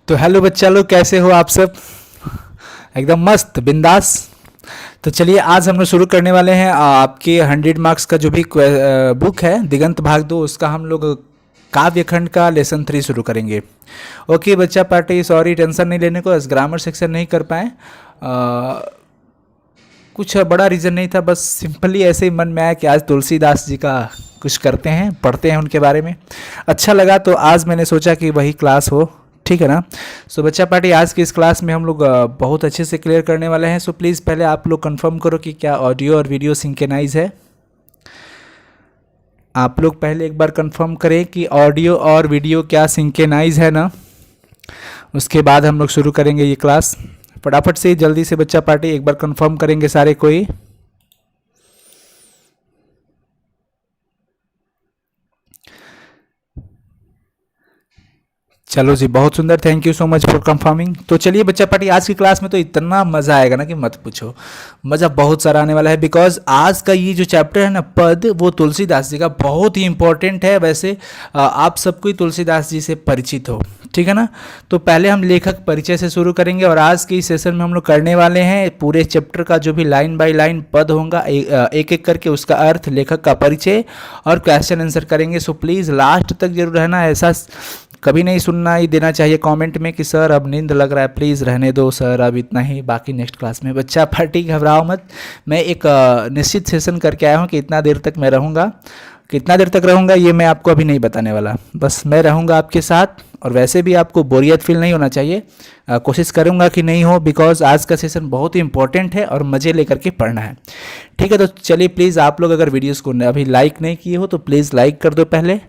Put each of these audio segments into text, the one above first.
तो हेलो बच्चा लोग, कैसे हो आप सब? एकदम मस्त बिंदास। तो चलिए आज हम लोग शुरू करने वाले हैं आपके 100 मार्क्स का जो भी बुक है दिगंत भाग 2, उसका हम लोग काव्य खंड का लेसन 3 शुरू करेंगे। ओके बच्चा पार्टी, सॉरी टेंशन नहीं लेने को, ग्रामर सेक्शन नहीं कर पाए। कुछ बड़ा रीज़न नहीं था, बस सिंपली ऐसे ही मन में आया कि आज तुलसीदास जी का कुछ करते हैं, पढ़ते हैं उनके बारे में। अच्छा लगा तो आज मैंने सोचा कि वही क्लास हो, ठीक है ना। सो बच्चा पार्टी, आज की इस क्लास में हम लोग बहुत अच्छे से क्लियर करने वाले हैं। सो प्लीज़ पहले आप लोग कंफर्म करो कि क्या ऑडियो और वीडियो सिंक्रोनाइज है। आप लोग पहले एक बार कंफर्म करें कि ऑडियो और वीडियो क्या सिंक्रोनाइज है ना, उसके बाद हम लोग शुरू करेंगे ये क्लास। फटाफट से जल्दी से बच्चा पार्टी एक बार कंफर्म करेंगे सारे कोई। चलो जी, बहुत सुंदर, thank you so much for confirming. तो चलिए बच्चा पार्टी, आज की क्लास में तो इतना मज़ा आएगा ना कि मत पूछो। मज़ा बहुत सारा आने वाला है, बिकॉज आज का ये जो चैप्टर है ना पद, वो तुलसीदास जी का बहुत ही इंपॉर्टेंट है। वैसे आप सबको ही तुलसीदास जी से परिचित हो, ठीक है ना। तो पहले हम लेखक परिचय से शुरू करेंगे और आज के इस सेशन में हम लोग करने वाले हैं पूरे चैप्टर का जो भी लाइन बाय लाइन पद होगा, एक एक करके उसका अर्थ, लेखक का परिचय और क्वेश्चन आंसर करेंगे। सो प्लीज़ लास्ट तक जरूर रहना। ऐसा कभी नहीं सुनना ही देना चाहिए कमेंट में कि सर अब नींद लग रहा है, प्लीज़ रहने दो सर, अब इतना ही, बाकी नेक्स्ट क्लास में। बच्चा पार्टी घबराओ मत, मैं एक निश्चित सेशन करके आया हूँ कि इतना देर तक मैं रहूँगा। कितना देर तक रहूँगा ये मैं आपको अभी नहीं बताने वाला, बस मैं रहूँगा आपके साथ। और वैसे भी आपको बोरियत फील नहीं होना चाहिए, कोशिश करूँगा कि नहीं हो, बिकॉज आज का सेशन बहुत ही इंपॉर्टेंट है और मज़े लेकर के पढ़ना है, ठीक है। तो चलिए प्लीज़ आप लोग अगर वीडियोस को अभी लाइक नहीं किए हो तो प्लीज़ लाइक कर दो पहले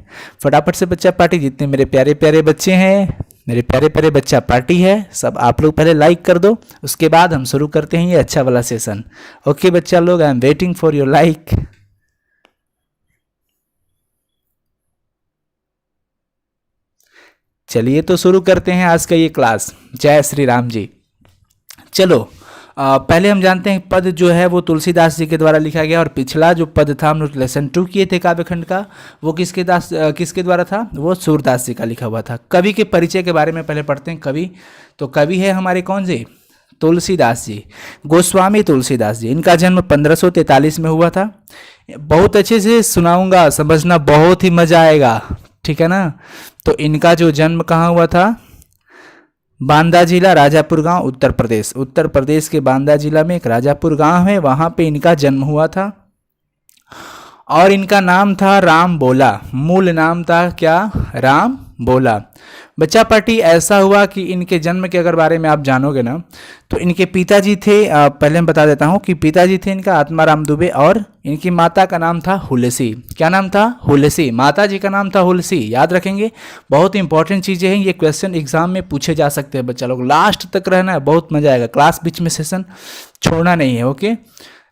फटाफट से। बच्चा पार्टी जितने मेरे प्यारे प्यारे बच्चे हैं, मेरे प्यारे प्यारे बच्चा पार्टी है, सब आप लोग पहले लाइक कर दो, उसके बाद हम शुरू करते हैं ये अच्छा वाला सेशन। ओके बच्चा लोग, I am waiting for your like. चलिए तो शुरू करते हैं आज का ये क्लास। जय श्री राम जी। चलो पहले हम जानते हैं पद जो है वो तुलसीदास जी के द्वारा लिखा गया, और पिछला जो पद था हम लोग लेसन 2 किए थे काव्यखंड का, वो किसके द्वारा था? वो सूरदास जी का लिखा हुआ था। कवि के परिचय के बारे में पहले पढ़ते हैं। कवि, तो कवि है हमारे कौन जी? तुलसीदास जी, गोस्वामी तुलसीदास जी। इनका जन्म 1543 में हुआ था। बहुत अच्छे से सुनाऊंगा, समझना, बहुत ही मजा आएगा, ठीक है ना। तो इनका जो जन्म कहाँ हुआ था? बांदा जिला, राजापुर गांव, उत्तर प्रदेश। उत्तर प्रदेश के बांदा जिला में एक राजापुर गांव है, वहां पे इनका जन्म हुआ था। और इनका नाम था राम बोला। मूल नाम था क्या? राम बोला। बच्चा पार्टी, ऐसा हुआ कि इनके जन्म के अगर बारे में आप जानोगे ना, तो इनके पिताजी थे, पहले मैं बता देता हूँ कि पिताजी थे इनका आत्माराम दुबे, और इनकी माता का नाम था हुलसी। क्या नाम था? हुलसी। माता जी का नाम था हुलसी, याद रखेंगे, बहुत इंपॉर्टेंट चीज़ें हैं ये। क्वेश्चन एग्जाम में पूछे जा सकते हैं बच्चा लोग, लास्ट तक रहना है, बहुत मजा आएगा। क्लास बीच में सेशन छोड़ना नहीं है, ओके।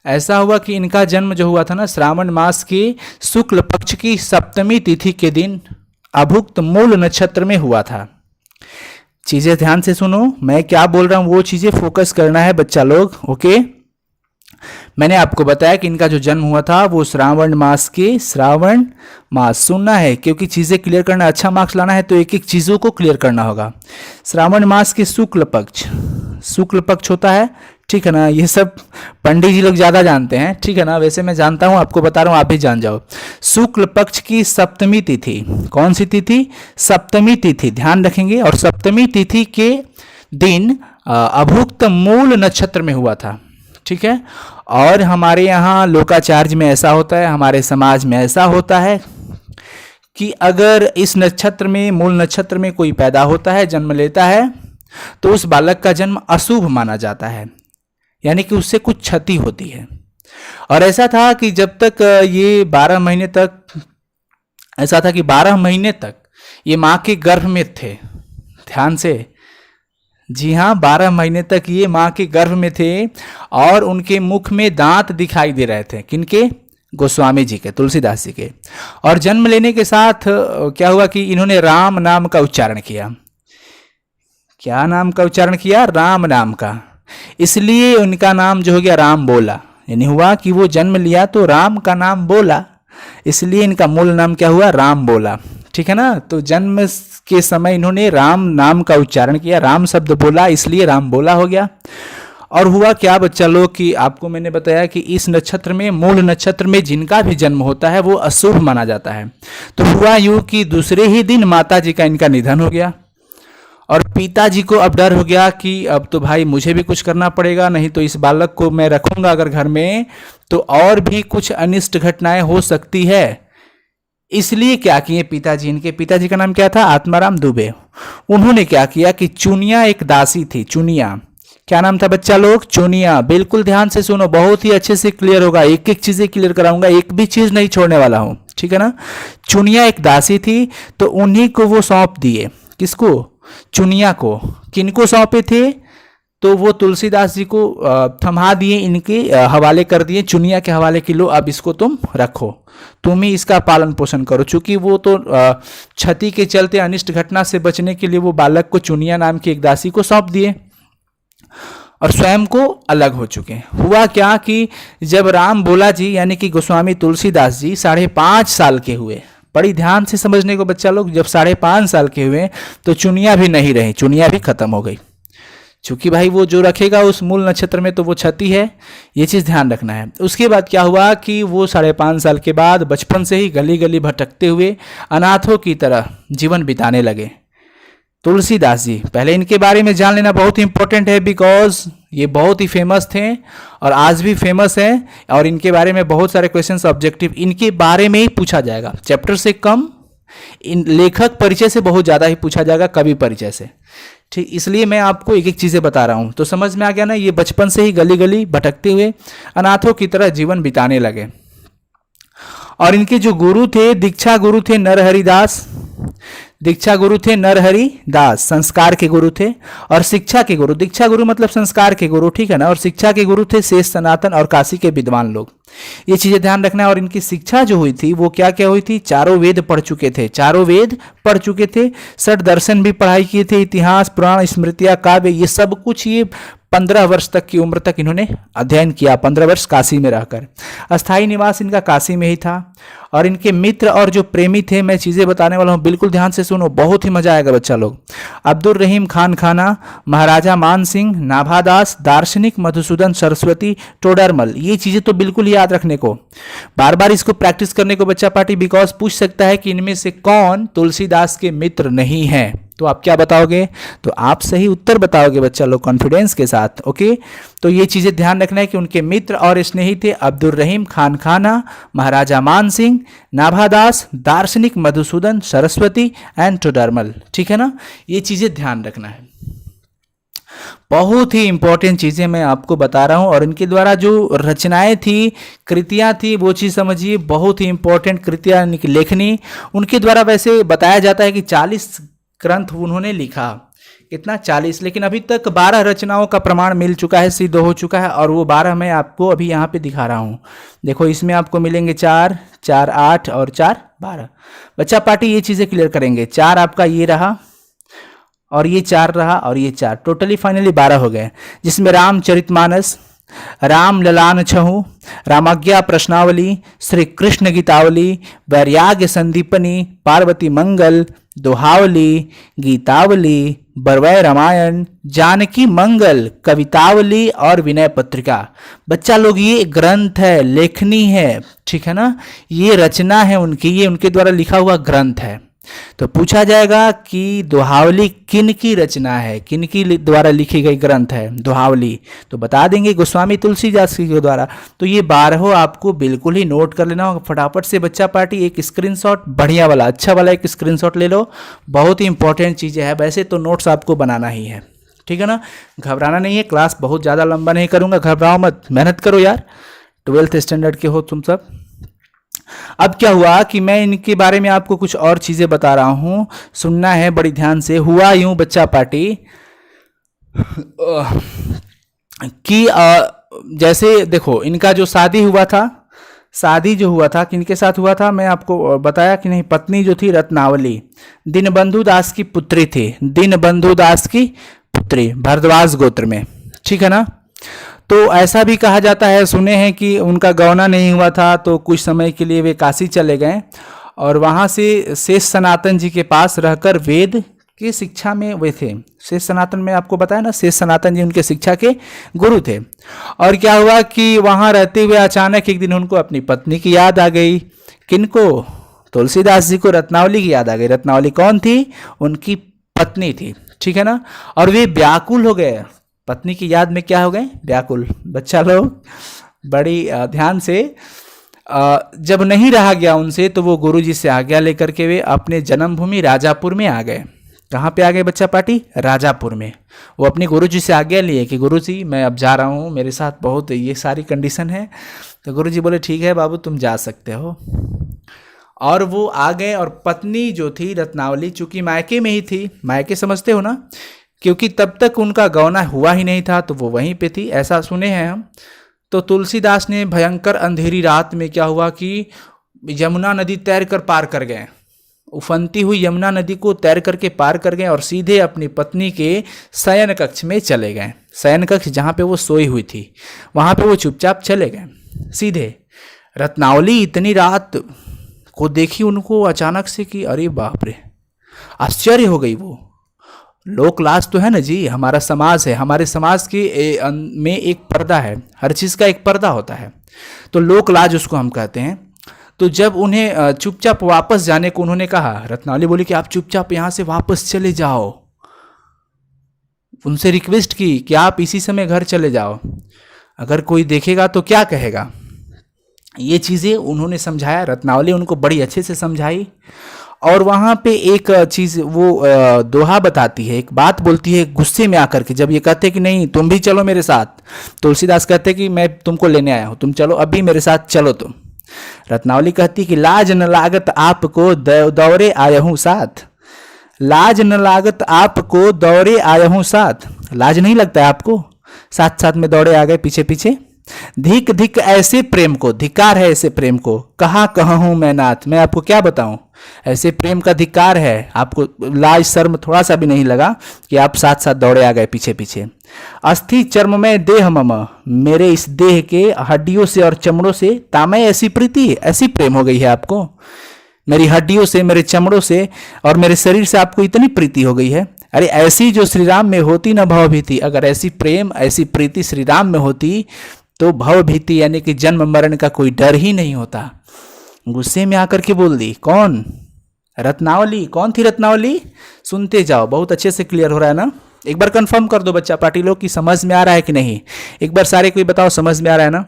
ऐसा हुआ कि इनका जन्म जो हुआ था ना, श्रावण मास की शुक्ल पक्ष की सप्तमी तिथि के दिन अभुक्त मूल नक्षत्र में हुआ था। चीजें ध्यान से सुनो, मैं क्या बोल रहा हूं वो चीजें फोकस करना है बच्चा लोग, ओके। मैंने आपको बताया कि इनका जो जन्म हुआ था वो श्रावण मास के, श्रावण मास सुनना है, क्योंकि चीजें क्लियर करना, अच्छा मार्क्स लाना है तो एक एक चीजों को क्लियर करना होगा। श्रावण मास के शुक्ल पक्ष, शुक्ल पक्ष होता है, ठीक है ना। ये सब पंडित जी लोग ज़्यादा जानते हैं, ठीक है ना। वैसे मैं जानता हूँ, आपको बता रहा हूँ, आप भी जान जाओ। शुक्ल पक्ष की सप्तमी तिथि, कौन सी तिथि? सप्तमी तिथि, ध्यान रखेंगे। और सप्तमी तिथि के दिन अभुक्त मूल नक्षत्र में हुआ था, ठीक है। और हमारे यहाँ लोकाचार्य में ऐसा होता है, हमारे समाज में ऐसा होता है कि अगर इस नक्षत्र में, मूल नक्षत्र में कोई पैदा होता है, जन्म लेता है, तो उस बालक का जन्म अशुभ माना जाता है, यानी कि उससे कुछ क्षति होती है। और ऐसा था कि जब तक ये 12 महीने तक, ऐसा था कि 12 महीने तक ये माँ के गर्भ में थे। ध्यान से, जी हाँ, 12 महीने तक ये माँ के गर्भ में थे और उनके मुख में दांत दिखाई दे रहे थे। किनके? गोस्वामी जी के, तुलसीदास जी के। और जन्म लेने के साथ क्या हुआ कि इन्होंने राम नाम का उच्चारण किया। क्या नाम का उच्चारण किया? राम नाम का। इसलिए उनका नाम जो हो गया राम बोला, यानी हुआ कि वो जन्म लिया तो राम का नाम बोला, इसलिए इनका मूल नाम क्या हुआ? राम बोला, ठीक है ना। तो जन्म के समय इन्होंने राम नाम का उच्चारण किया, राम शब्द बोला, इसलिए राम बोला हो गया। और हुआ क्या बच्चा लोग कि आपको मैंने बताया कि इस नक्षत्र में, मूल नक्षत्र में जिनका भी जन्म होता है वो अशुभ माना जाता है। तो हुआ यूं कि दूसरे ही दिन माता जी का इनका निधन हो गया और पिताजी को अब डर हो गया कि अब तो भाई मुझे भी कुछ करना पड़ेगा, नहीं तो इस बालक को मैं रखूंगा अगर घर में तो और भी कुछ अनिष्ट घटनाएं हो सकती है। इसलिए क्या किए पिताजी, इनके पिताजी का नाम क्या था, आत्माराम दुबे। उन्होंने क्या किया कि चुनिया एक दासी थी, चुनिया, क्या नाम था बच्चा लोग, चुनिया। बिल्कुल ध्यान से सुनो, बहुत ही अच्छे से क्लियर होगा, एक एक चीजें क्लियर कराऊंगा, एक भी चीज नहीं छोड़ने वाला हूं, ठीक है ना। चुनिया एक दासी थी, तो उन्हीं को वो सौंप दिए, किसको, चुनिया को। किनको सौंपे थे, तो वो तुलसीदास जी को थमा दिए, इनके हवाले कर दिए, चुनिया के हवाले कि लो अब इसको तुम रखो, तुम ही इसका पालन पोषण करो। चूंकि वो तो क्षति के चलते, अनिष्ट घटना से बचने के लिए वो बालक को चुनिया नाम की एक दासी को सौंप दिए और स्वयं को अलग हो चुके। हुआ क्या कि जब राम बोला जी यानी कि गोस्वामी तुलसीदास जी 5.5 साल के हुए, बड़ी ध्यान से समझने को बच्चा लोग, जब 5.5 साल के हुए तो चुनिया भी नहीं रही, चुनिया भी खत्म हो गई। क्योंकि भाई वो जो रखेगा उस मूल नक्षत्र में तो वो क्षति है, ये चीज़ ध्यान रखना है। उसके बाद क्या हुआ कि वो 5.5 साल के बाद बचपन से ही गली गली भटकते हुए अनाथों की तरह जीवन बिताने लगे। तुलसीदास जी, पहले इनके बारे में जान लेना बहुत ही इंपॉर्टेंट है, बिकॉज ये बहुत ही फेमस थे और आज भी फेमस हैं और इनके बारे में बहुत सारे क्वेश्चंस ऑब्जेक्टिव इनके बारे में ही पूछा जाएगा। चैप्टर से कम, इन लेखक परिचय से बहुत ज़्यादा ही पूछा जाएगा, कवि परिचय से, ठीक। इसलिए मैं आपको एक एक चीज़ें बता रहा हूँ, तो समझ में आ गया ना। ये बचपन से ही गली गली भटकते हुए अनाथों की तरह जीवन बिताने लगे। और इनके जो गुरु थे, दीक्षा गुरु थे नरहरि दास, दीक्षा गुरु थे नरहरि दास, संस्कार के गुरु थे। और शिक्षा के गुरु, दीक्षा गुरु मतलब संस्कार के गुरु, ठीक है ना। और शिक्षा के गुरु थे शेष सनातन और काशी के विद्वान लोग, ये चीजें ध्यान रखना है। और इनकी शिक्षा जो हुई थी वो क्या क्या हुई थी, चारों वेद पढ़ चुके थे, चारों वेद पढ़ चुके थे, षट दर्शन भी पढ़ाई किए थे, इतिहास, पुराण, स्मृतियां, काव्य, ये सब कुछ ये 15 वर्ष तक की उम्र तक इन्होंने अध्ययन किया, 15 वर्ष काशी में रहकर। अस्थायी निवास इनका काशी में ही था। और इनके मित्र और जो प्रेमी थे, मैं चीज़ें बताने वाला हूँ, बिल्कुल ध्यान से सुनो, बहुत ही मजा आएगा बच्चा लोग। अब्दुल रहीम खान खाना, महाराजा मान सिंह, नाभादास, दार्शनिक मधुसूदन सरस्वती, टोडरमल, ये चीज़ें तो बिल्कुल याद रखने को, बार बार इसको प्रैक्टिस करने को बच्चा पार्टी, बिकॉज पूछ सकता है कि इनमें से कौन तुलसीदास के मित्र नहीं है। तो आप क्या बताओगे, तो आप सही उत्तर बताओगे बच्चा लोग कॉन्फिडेंस के साथ, ओके। तो ये चीज़ें ध्यान रखना है कि उनके मित्र और स्नेही थे अब्दुल रहीम खान खाना, महाराजा मान सिंह, नाभादास, दार्शनिक मधुसूदन सरस्वती एंड टोडरमल, ठीक है ना। ये चीज़ें ध्यान रखना है, बहुत ही इंपॉर्टेंट चीज़ें मैं आपको बता रहा हूँ। और इनके द्वारा जो रचनाएं थी, कृतियाँ थी, वो चीज़ समझिए, बहुत ही इंपॉर्टेंट कृतियाँ लेखनी उनके द्वारा। वैसे बताया जाता है कि 40 ग्रंथ उन्होंने लिखा, कितना 40, लेकिन अभी तक 12 रचनाओं का प्रमाण मिल चुका है, सिद्ध हो चुका है। और वो 12 मैं आपको अभी यहाँ पे दिखा रहा हूँ। देखो इसमें आपको मिलेंगे 4, 4, 8 और 4, 12। बच्चा पार्टी ये चीज़ें क्लियर करेंगे, 4 आपका ये रहा और ये 4 रहा और ये 4, टोटली फाइनली 12 हो गए, जिसमें रामचरितमानस, राम ललान छहु, रामाज्ञा प्रश्नावली, श्री कृष्ण गीतावली, वैराग्य संदीपनी, पार्वती मंगल, दोहावली, गीतावली, बरवय रामायण, जानकी मंगल, कवितावली और विनय पत्रिका। बच्चा लोग ये ग्रंथ है, लेखनी है, ठीक है ना, ये रचना है उनकी, ये उनके द्वारा लिखा हुआ ग्रंथ है। तो पूछा जाएगा कि दोहावली किन की रचना है, किन की द्वारा लिखी गई ग्रंथ है दोहावली, तो बता देंगे गोस्वामी तुलसीदास जी के द्वारा। तो ये 12 आपको बिल्कुल ही नोट कर लेना होगा फटाफट से बच्चा पार्टी। एक स्क्रीनशॉट बढ़िया वाला, अच्छा वाला एक स्क्रीनशॉट ले लो, बहुत ही इंपॉर्टेंट चीज़ें हैं। वैसे तो नोट्स आपको बनाना ही है, ठीक है ना, घबराना नहीं है। क्लास बहुत ज़्यादा लंबा नहीं करूँगा, घबराओ मत, मेहनत करो यार, 12th स्टैंडर्ड के हो तुम सब। अब क्या हुआ कि मैं इनके बारे में आपको कुछ और चीज़ें बता रहा हूँ, सुनना है बड़ी ध्यान से। हुआ यूं बच्चा पार्टी कि जैसे देखो इनका जो शादी हुआ था, शादी जो हुआ था किनके साथ हुआ था, मैं आपको बताया कि नहीं, पत्नी जो थी रत्नावली, दीनबंधु दास की पुत्री थी, दीनबंधु दास की पुत्री, भारद्वाज गोत्र में, ठीक है ना। तो ऐसा भी कहा जाता है, सुने हैं कि उनका गौना नहीं हुआ था तो कुछ समय के लिए वे काशी चले गए और वहाँ से शेष सनातन जी के पास रहकर वेद की शिक्षा में वे थे। शेष सनातन में आपको बताया ना, शेष सनातन जी उनके शिक्षा के गुरु थे। और क्या हुआ कि वहाँ रहते हुए अचानक एक दिन उनको अपनी पत्नी की याद आ गई। किनको? तुलसीदास जी को रत्नावली की याद आ गई। रत्नावली कौन थी? उनकी पत्नी थी, ठीक है ना। और वे व्याकुल हो गए, पत्नी की याद में क्या हो गए? व्याकुल। बच्चा लोग बड़ी ध्यान से, जब नहीं रहा गया उनसे तो वो गुरु जी से आज्ञा लेकर के वे अपने जन्मभूमि राजापुर में आ गए। कहाँ पे आ गए बच्चा पार्टी? राजापुर में। वो अपने गुरु जी से आज्ञा लिए कि गुरु जी मैं अब जा रहा हूँ, मेरे साथ बहुत ये सारी कंडीशन है। तो गुरु जी बोले ठीक है बाबू तुम जा सकते हो। और वो आ गए। और पत्नी जो थी रत्नावली, चूंकि मायके में ही थी, मायके समझते हो ना, क्योंकि तब तक उनका गौना हुआ ही नहीं था तो वो वहीं पे थी, ऐसा सुने हैं हम। तो तुलसीदास ने भयंकर अंधेरी रात में क्या हुआ कि यमुना नदी तैर कर पार कर गए, उफनती हुई यमुना नदी को तैर करके पार कर गए और सीधे अपनी पत्नी के शयन कक्ष में चले गए। शयन कक्ष जहाँ पे वो सोई हुई थी वहाँ पे वो चुपचाप चले गए सीधे। रत्नावली इतनी रात को देखी उनको अचानक से कि अरे बाप रे, आश्चर्य हो गई वो। लोक लाज तो है ना जी, हमारा समाज है, हमारे समाज के में एक पर्दा है, हर चीज़ का एक पर्दा होता है, तो लोक लाज उसको हम कहते हैं। तो जब उन्हें चुपचाप वापस जाने को उन्होंने कहा, रत्नावली बोली कि आप चुपचाप यहाँ से वापस चले जाओ। उनसे रिक्वेस्ट की कि आप इसी समय घर चले जाओ, अगर कोई देखेगा तो क्या कहेगा। ये चीज़ें उन्होंने समझाया, रत्नावली उनको बड़ी अच्छे से समझाई। और वहाँ पे एक चीज़ वो दोहा बताती है, एक बात बोलती है गुस्से में आकर के, जब ये कहते कि नहीं तुम भी चलो मेरे साथ, तुलसीदास कहते कि मैं तुमको लेने आया हूँ, तुम चलो अभी मेरे साथ चलो तुम। रत्नावली कहती कि लाज न लागत आपको दौरे आया हूँ साथ, लाज न लागत आपको दौरे आया हूँ साथ। लाज नहीं लगता है आपको? साथ साथ में दौड़े आ गए पीछे पीछे। धिक धिक ऐसे प्रेम को, धिक्कार है ऐसे प्रेम को, कहाँ कहाँ हूँ मैं नाथ। मैं आपको क्या बताऊं, ऐसे प्रेम का धिक्कार है। आपको लाज शर्म थोड़ा सा भी नहीं लगा कि आप साथ साथ दौड़े आ गए पीछे पीछे। अस्थि चर्म में देह मम, मेरे इस देह के हड्डियों से और चमड़ों से तामय ऐसी प्रीति, ऐसी प्रेम हो गई है आपको, मेरी हड्डियों से, मेरे चमड़ों से और मेरे शरीर से आपको इतनी प्रीति हो गई है। अरे ऐसी जो श्री राम में होती ना भव भीति, अगर ऐसी प्रेम ऐसी प्रीति श्री राम में होती तो भव भीति यानी कि जन्म मरण का कोई डर ही नहीं होता। गुस्से में आकर के बोल दी। कौन? रत्नावली। कौन थी रत्नावली? सुनते जाओ, बहुत अच्छे से क्लियर हो रहा है ना। एक बार कंफर्म कर दो बच्चा पार्टी लोग कि समझ में आ रहा है कि नहीं। एक बार सारे कोई बताओ समझ में आ रहा है ना।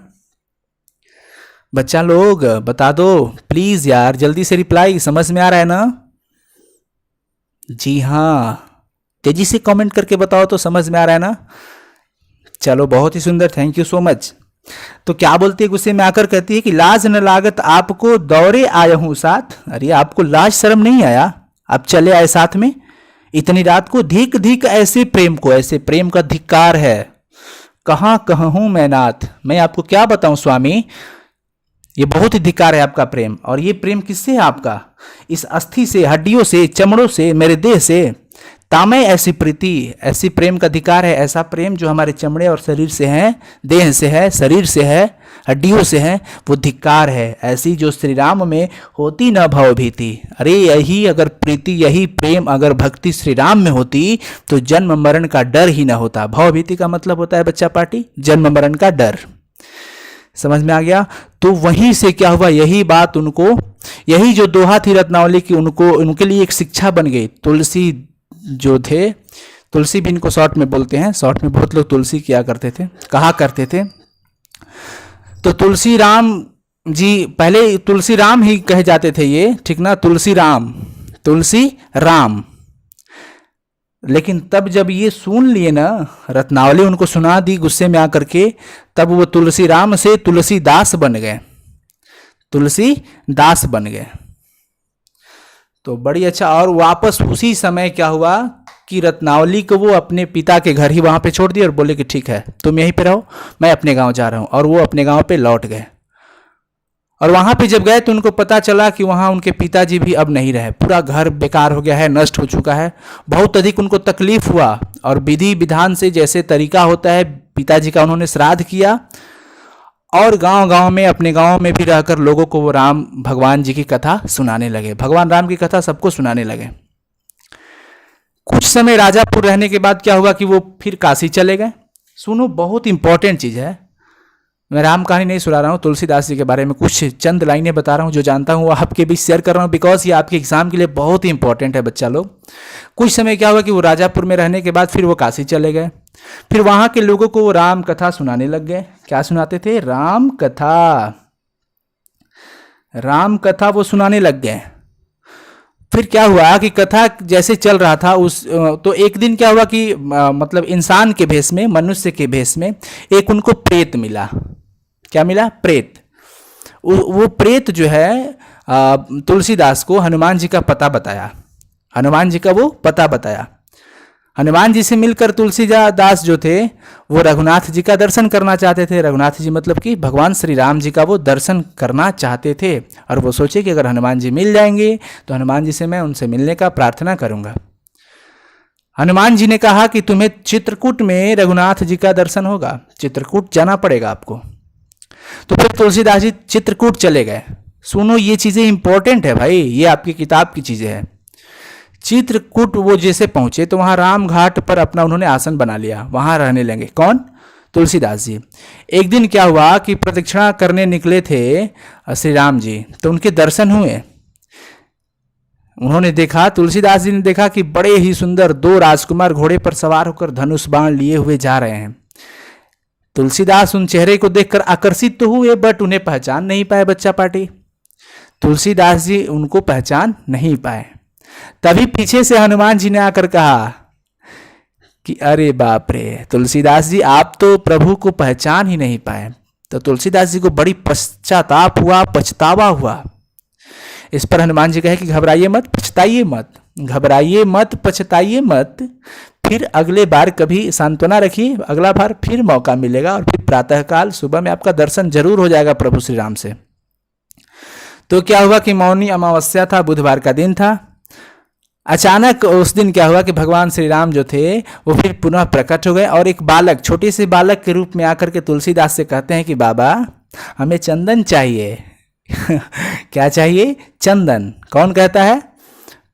बच्चा लोग बता दो प्लीज यार, जल्दी से रिप्लाई, समझ में आ रहा है ना? जी हाँ, तेजी से कमेंट करके बताओ तो समझ में आ रहा है ना। चलो बहुत ही सुंदर, थैंक यू सो मच। तो क्या बोलती है गुस्से में आकर, कहती है कि लाज न लागत आपको दौरे आया हूं साथ। अरे आपको लाज शर्म नहीं आया, आप चले आए साथ में इतनी रात को। धिक धिक ऐसे प्रेम को, ऐसे प्रेम का धिक्कार है, कहाँ कहाँ हूं मैं नाथ। मैं आपको क्या बताऊं स्वामी, ये बहुत ही धिक्कार है आपका प्रेम। और ये प्रेम किससे है आपका? इस अस्थि से, हड्डियों से, चमड़ों से, मेरे देह से। तामय ऐसी प्रीति, ऐसी प्रेम का अधिकार है, ऐसा प्रेम जो हमारे चमड़े और शरीर से है, देह से है, शरीर से है, हड्डियों से है, वो धिक्कार है। ऐसी जो श्री राम में होती न भव भीति। अरे यही अगर प्रीति, यही प्रेम अगर भक्ति श्री राम में होती तो जन्म मरण का डर ही न होता। भव भीति का मतलब होता है बच्चा पार्टी, जन्म मरण का डर। समझ में आ गया? तो वहीं से क्या हुआ, यही बात उनको, यही जो दोहा थी रत्नावली की, उनको, उनके लिए एक शिक्षा बन गई। तुलसी जो थे, तुलसी भी इनको शॉर्ट में बोलते हैं, शॉर्ट में बहुत लोग तुलसी किया करते थे, कहा करते थे। तो तुलसी राम जी, पहले तुलसी राम ही कहे जाते थे ये, ठीक ना, तुलसी राम, तुलसी राम। लेकिन तब जब ये सुन लिए ना, रत्नावली उनको सुना दी गुस्से में आकर के, तब वो तुलसी राम से तुलसीदास बन गए, तुलसीदास बन गए। तो बड़ी अच्छा। और वापस उसी समय क्या हुआ कि रत्नावली को वो अपने पिता के घर ही वहाँ पे छोड़ दिए और बोले कि ठीक है तुम यहीं पे रहो, मैं अपने गांव जा रहा हूँ। और वो अपने गांव पे लौट गए। और वहाँ पे जब गए तो उनको पता चला कि वहाँ उनके पिताजी भी अब नहीं रहे, पूरा घर बेकार हो गया है, नष्ट हो चुका है। बहुत अधिक उनको तकलीफ हुआ और विधि विधान से जैसे तरीका होता है पिताजी का, उन्होंने श्राद्ध किया और गांव गांव में, अपने गांव में भी रहकर लोगों को वो राम भगवान जी की कथा सुनाने लगे, भगवान राम की कथा सबको सुनाने लगे। कुछ समय राजापुर रहने के बाद क्या हुआ कि वो फिर काशी चले गए। सुनो, बहुत इंपॉर्टेंट चीज है, मैं राम कहानी नहीं सुना रहा हूँ, तुलसीदास जी के बारे में कुछ चंद लाइनें बता रहा हूँ, जो जानता हूँ वो आपके बीच शेयर कर रहा हूँ, बिकॉज ये आपके एग्जाम के लिए बहुत ही इंपॉर्टेंट है बच्चा लोग। कुछ समय क्या हुआ कि वो राजापुर में रहने के बाद फिर वो काशी चले गए। फिर वहां के लोगों को वो राम कथा सुनाने लग गए। क्या सुनाते थे? राम कथा। राम कथा वो सुनाने लग गए। फिर क्या हुआ कि कथा जैसे चल रहा था तो एक दिन क्या हुआ कि मतलब इंसान के भेष में, मनुष्य के भेष में एक उनको प्रेत मिला। क्या मिला? प्रेत। वो प्रेत जो है तुलसीदास को हनुमान जी का पता बताया। हनुमान जी का वो पता बताया। हनुमान जी से मिलकर तुलसीदास जो थे वो रघुनाथ जी का दर्शन करना चाहते थे। रघुनाथ जी मतलब कि भगवान श्री राम जी का वो दर्शन करना चाहते थे, और वो सोचे कि अगर हनुमान जी मिल जाएंगे तो हनुमान जी से मैं उनसे मिलने का प्रार्थना करूंगा। हनुमान जी ने कहा कि तुम्हें चित्रकूट में रघुनाथ जी का दर्शन होगा, चित्रकूट जाना पड़ेगा आपको। तो फिर तुलसीदास जी चित्रकूट चले गए। सुनो, ये चीजें इंपॉर्टेंट है भाई, ये आपकी किताब की चीजें हैं। चित्रकूट वो जैसे पहुंचे तो वहां राम घाट पर अपना उन्होंने आसन बना लिया, वहां रहने लगे। कौन? तुलसीदास जी। एक दिन क्या हुआ कि प्रदक्षिणा करने निकले थे श्री राम जी, तो उनके दर्शन हुए। उन्होंने देखा, तुलसीदास जी ने देखा कि बड़े ही सुंदर दो राजकुमार घोड़े पर सवार होकर धनुष बाण लिए हुए जा रहे हैं। तुलसीदास उन चेहरे को देखकर आकर्षित तो हुए, बट उन्हें पहचान नहीं पाए बच्चा पार्टी। तुलसीदास जी उनको पहचान नहीं पाए। तभी पीछे से हनुमान जी ने आकर कहा कि अरे बाप रे तुलसीदास जी, आप तो प्रभु को पहचान ही नहीं पाए। तो तुलसीदास जी को बड़ी पश्चाताप हुआ, पछतावा हुआ। इस पर हनुमान जी कहे कि घबराइए मत, पछताइए मत, घबराइए मत, पछताइए मत, फिर अगले बार कभी सांत्वना रखिए, अगला बार फिर मौका मिलेगा और फिर प्रातःकाल सुबह में आपका दर्शन जरूर हो जाएगा प्रभु श्री राम से। तो क्या हुआ कि मौनी अमावस्या था, बुधवार का दिन था। अचानक उस दिन क्या हुआ कि भगवान श्री राम जो थे वो फिर पुनः प्रकट हो गए और एक बालक, छोटे से बालक के रूप में आकर के तुलसीदास से कहते हैं कि बाबा हमें चंदन चाहिए। क्या चाहिए? चंदन। कौन कहता है?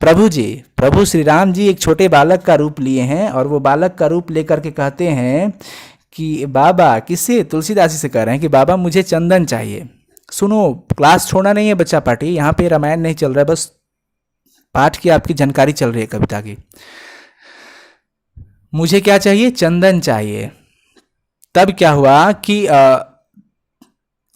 प्रभु जी। प्रभु श्री राम जी एक छोटे बालक का रूप लिए हैं और वो बालक का रूप लेकर के कहते हैं कि बाबा, किससे? तुलसीदास जी से कह रहे हैं कि बाबा मुझे चंदन चाहिए। सुनो, क्लास छोड़ना नहीं है बच्चा पार्टी, यहाँ पे रामायण नहीं चल रहा है, बस पाठ की आपकी जानकारी चल रही है कविता की। मुझे क्या चाहिए? चंदन चाहिए। तब क्या हुआ कि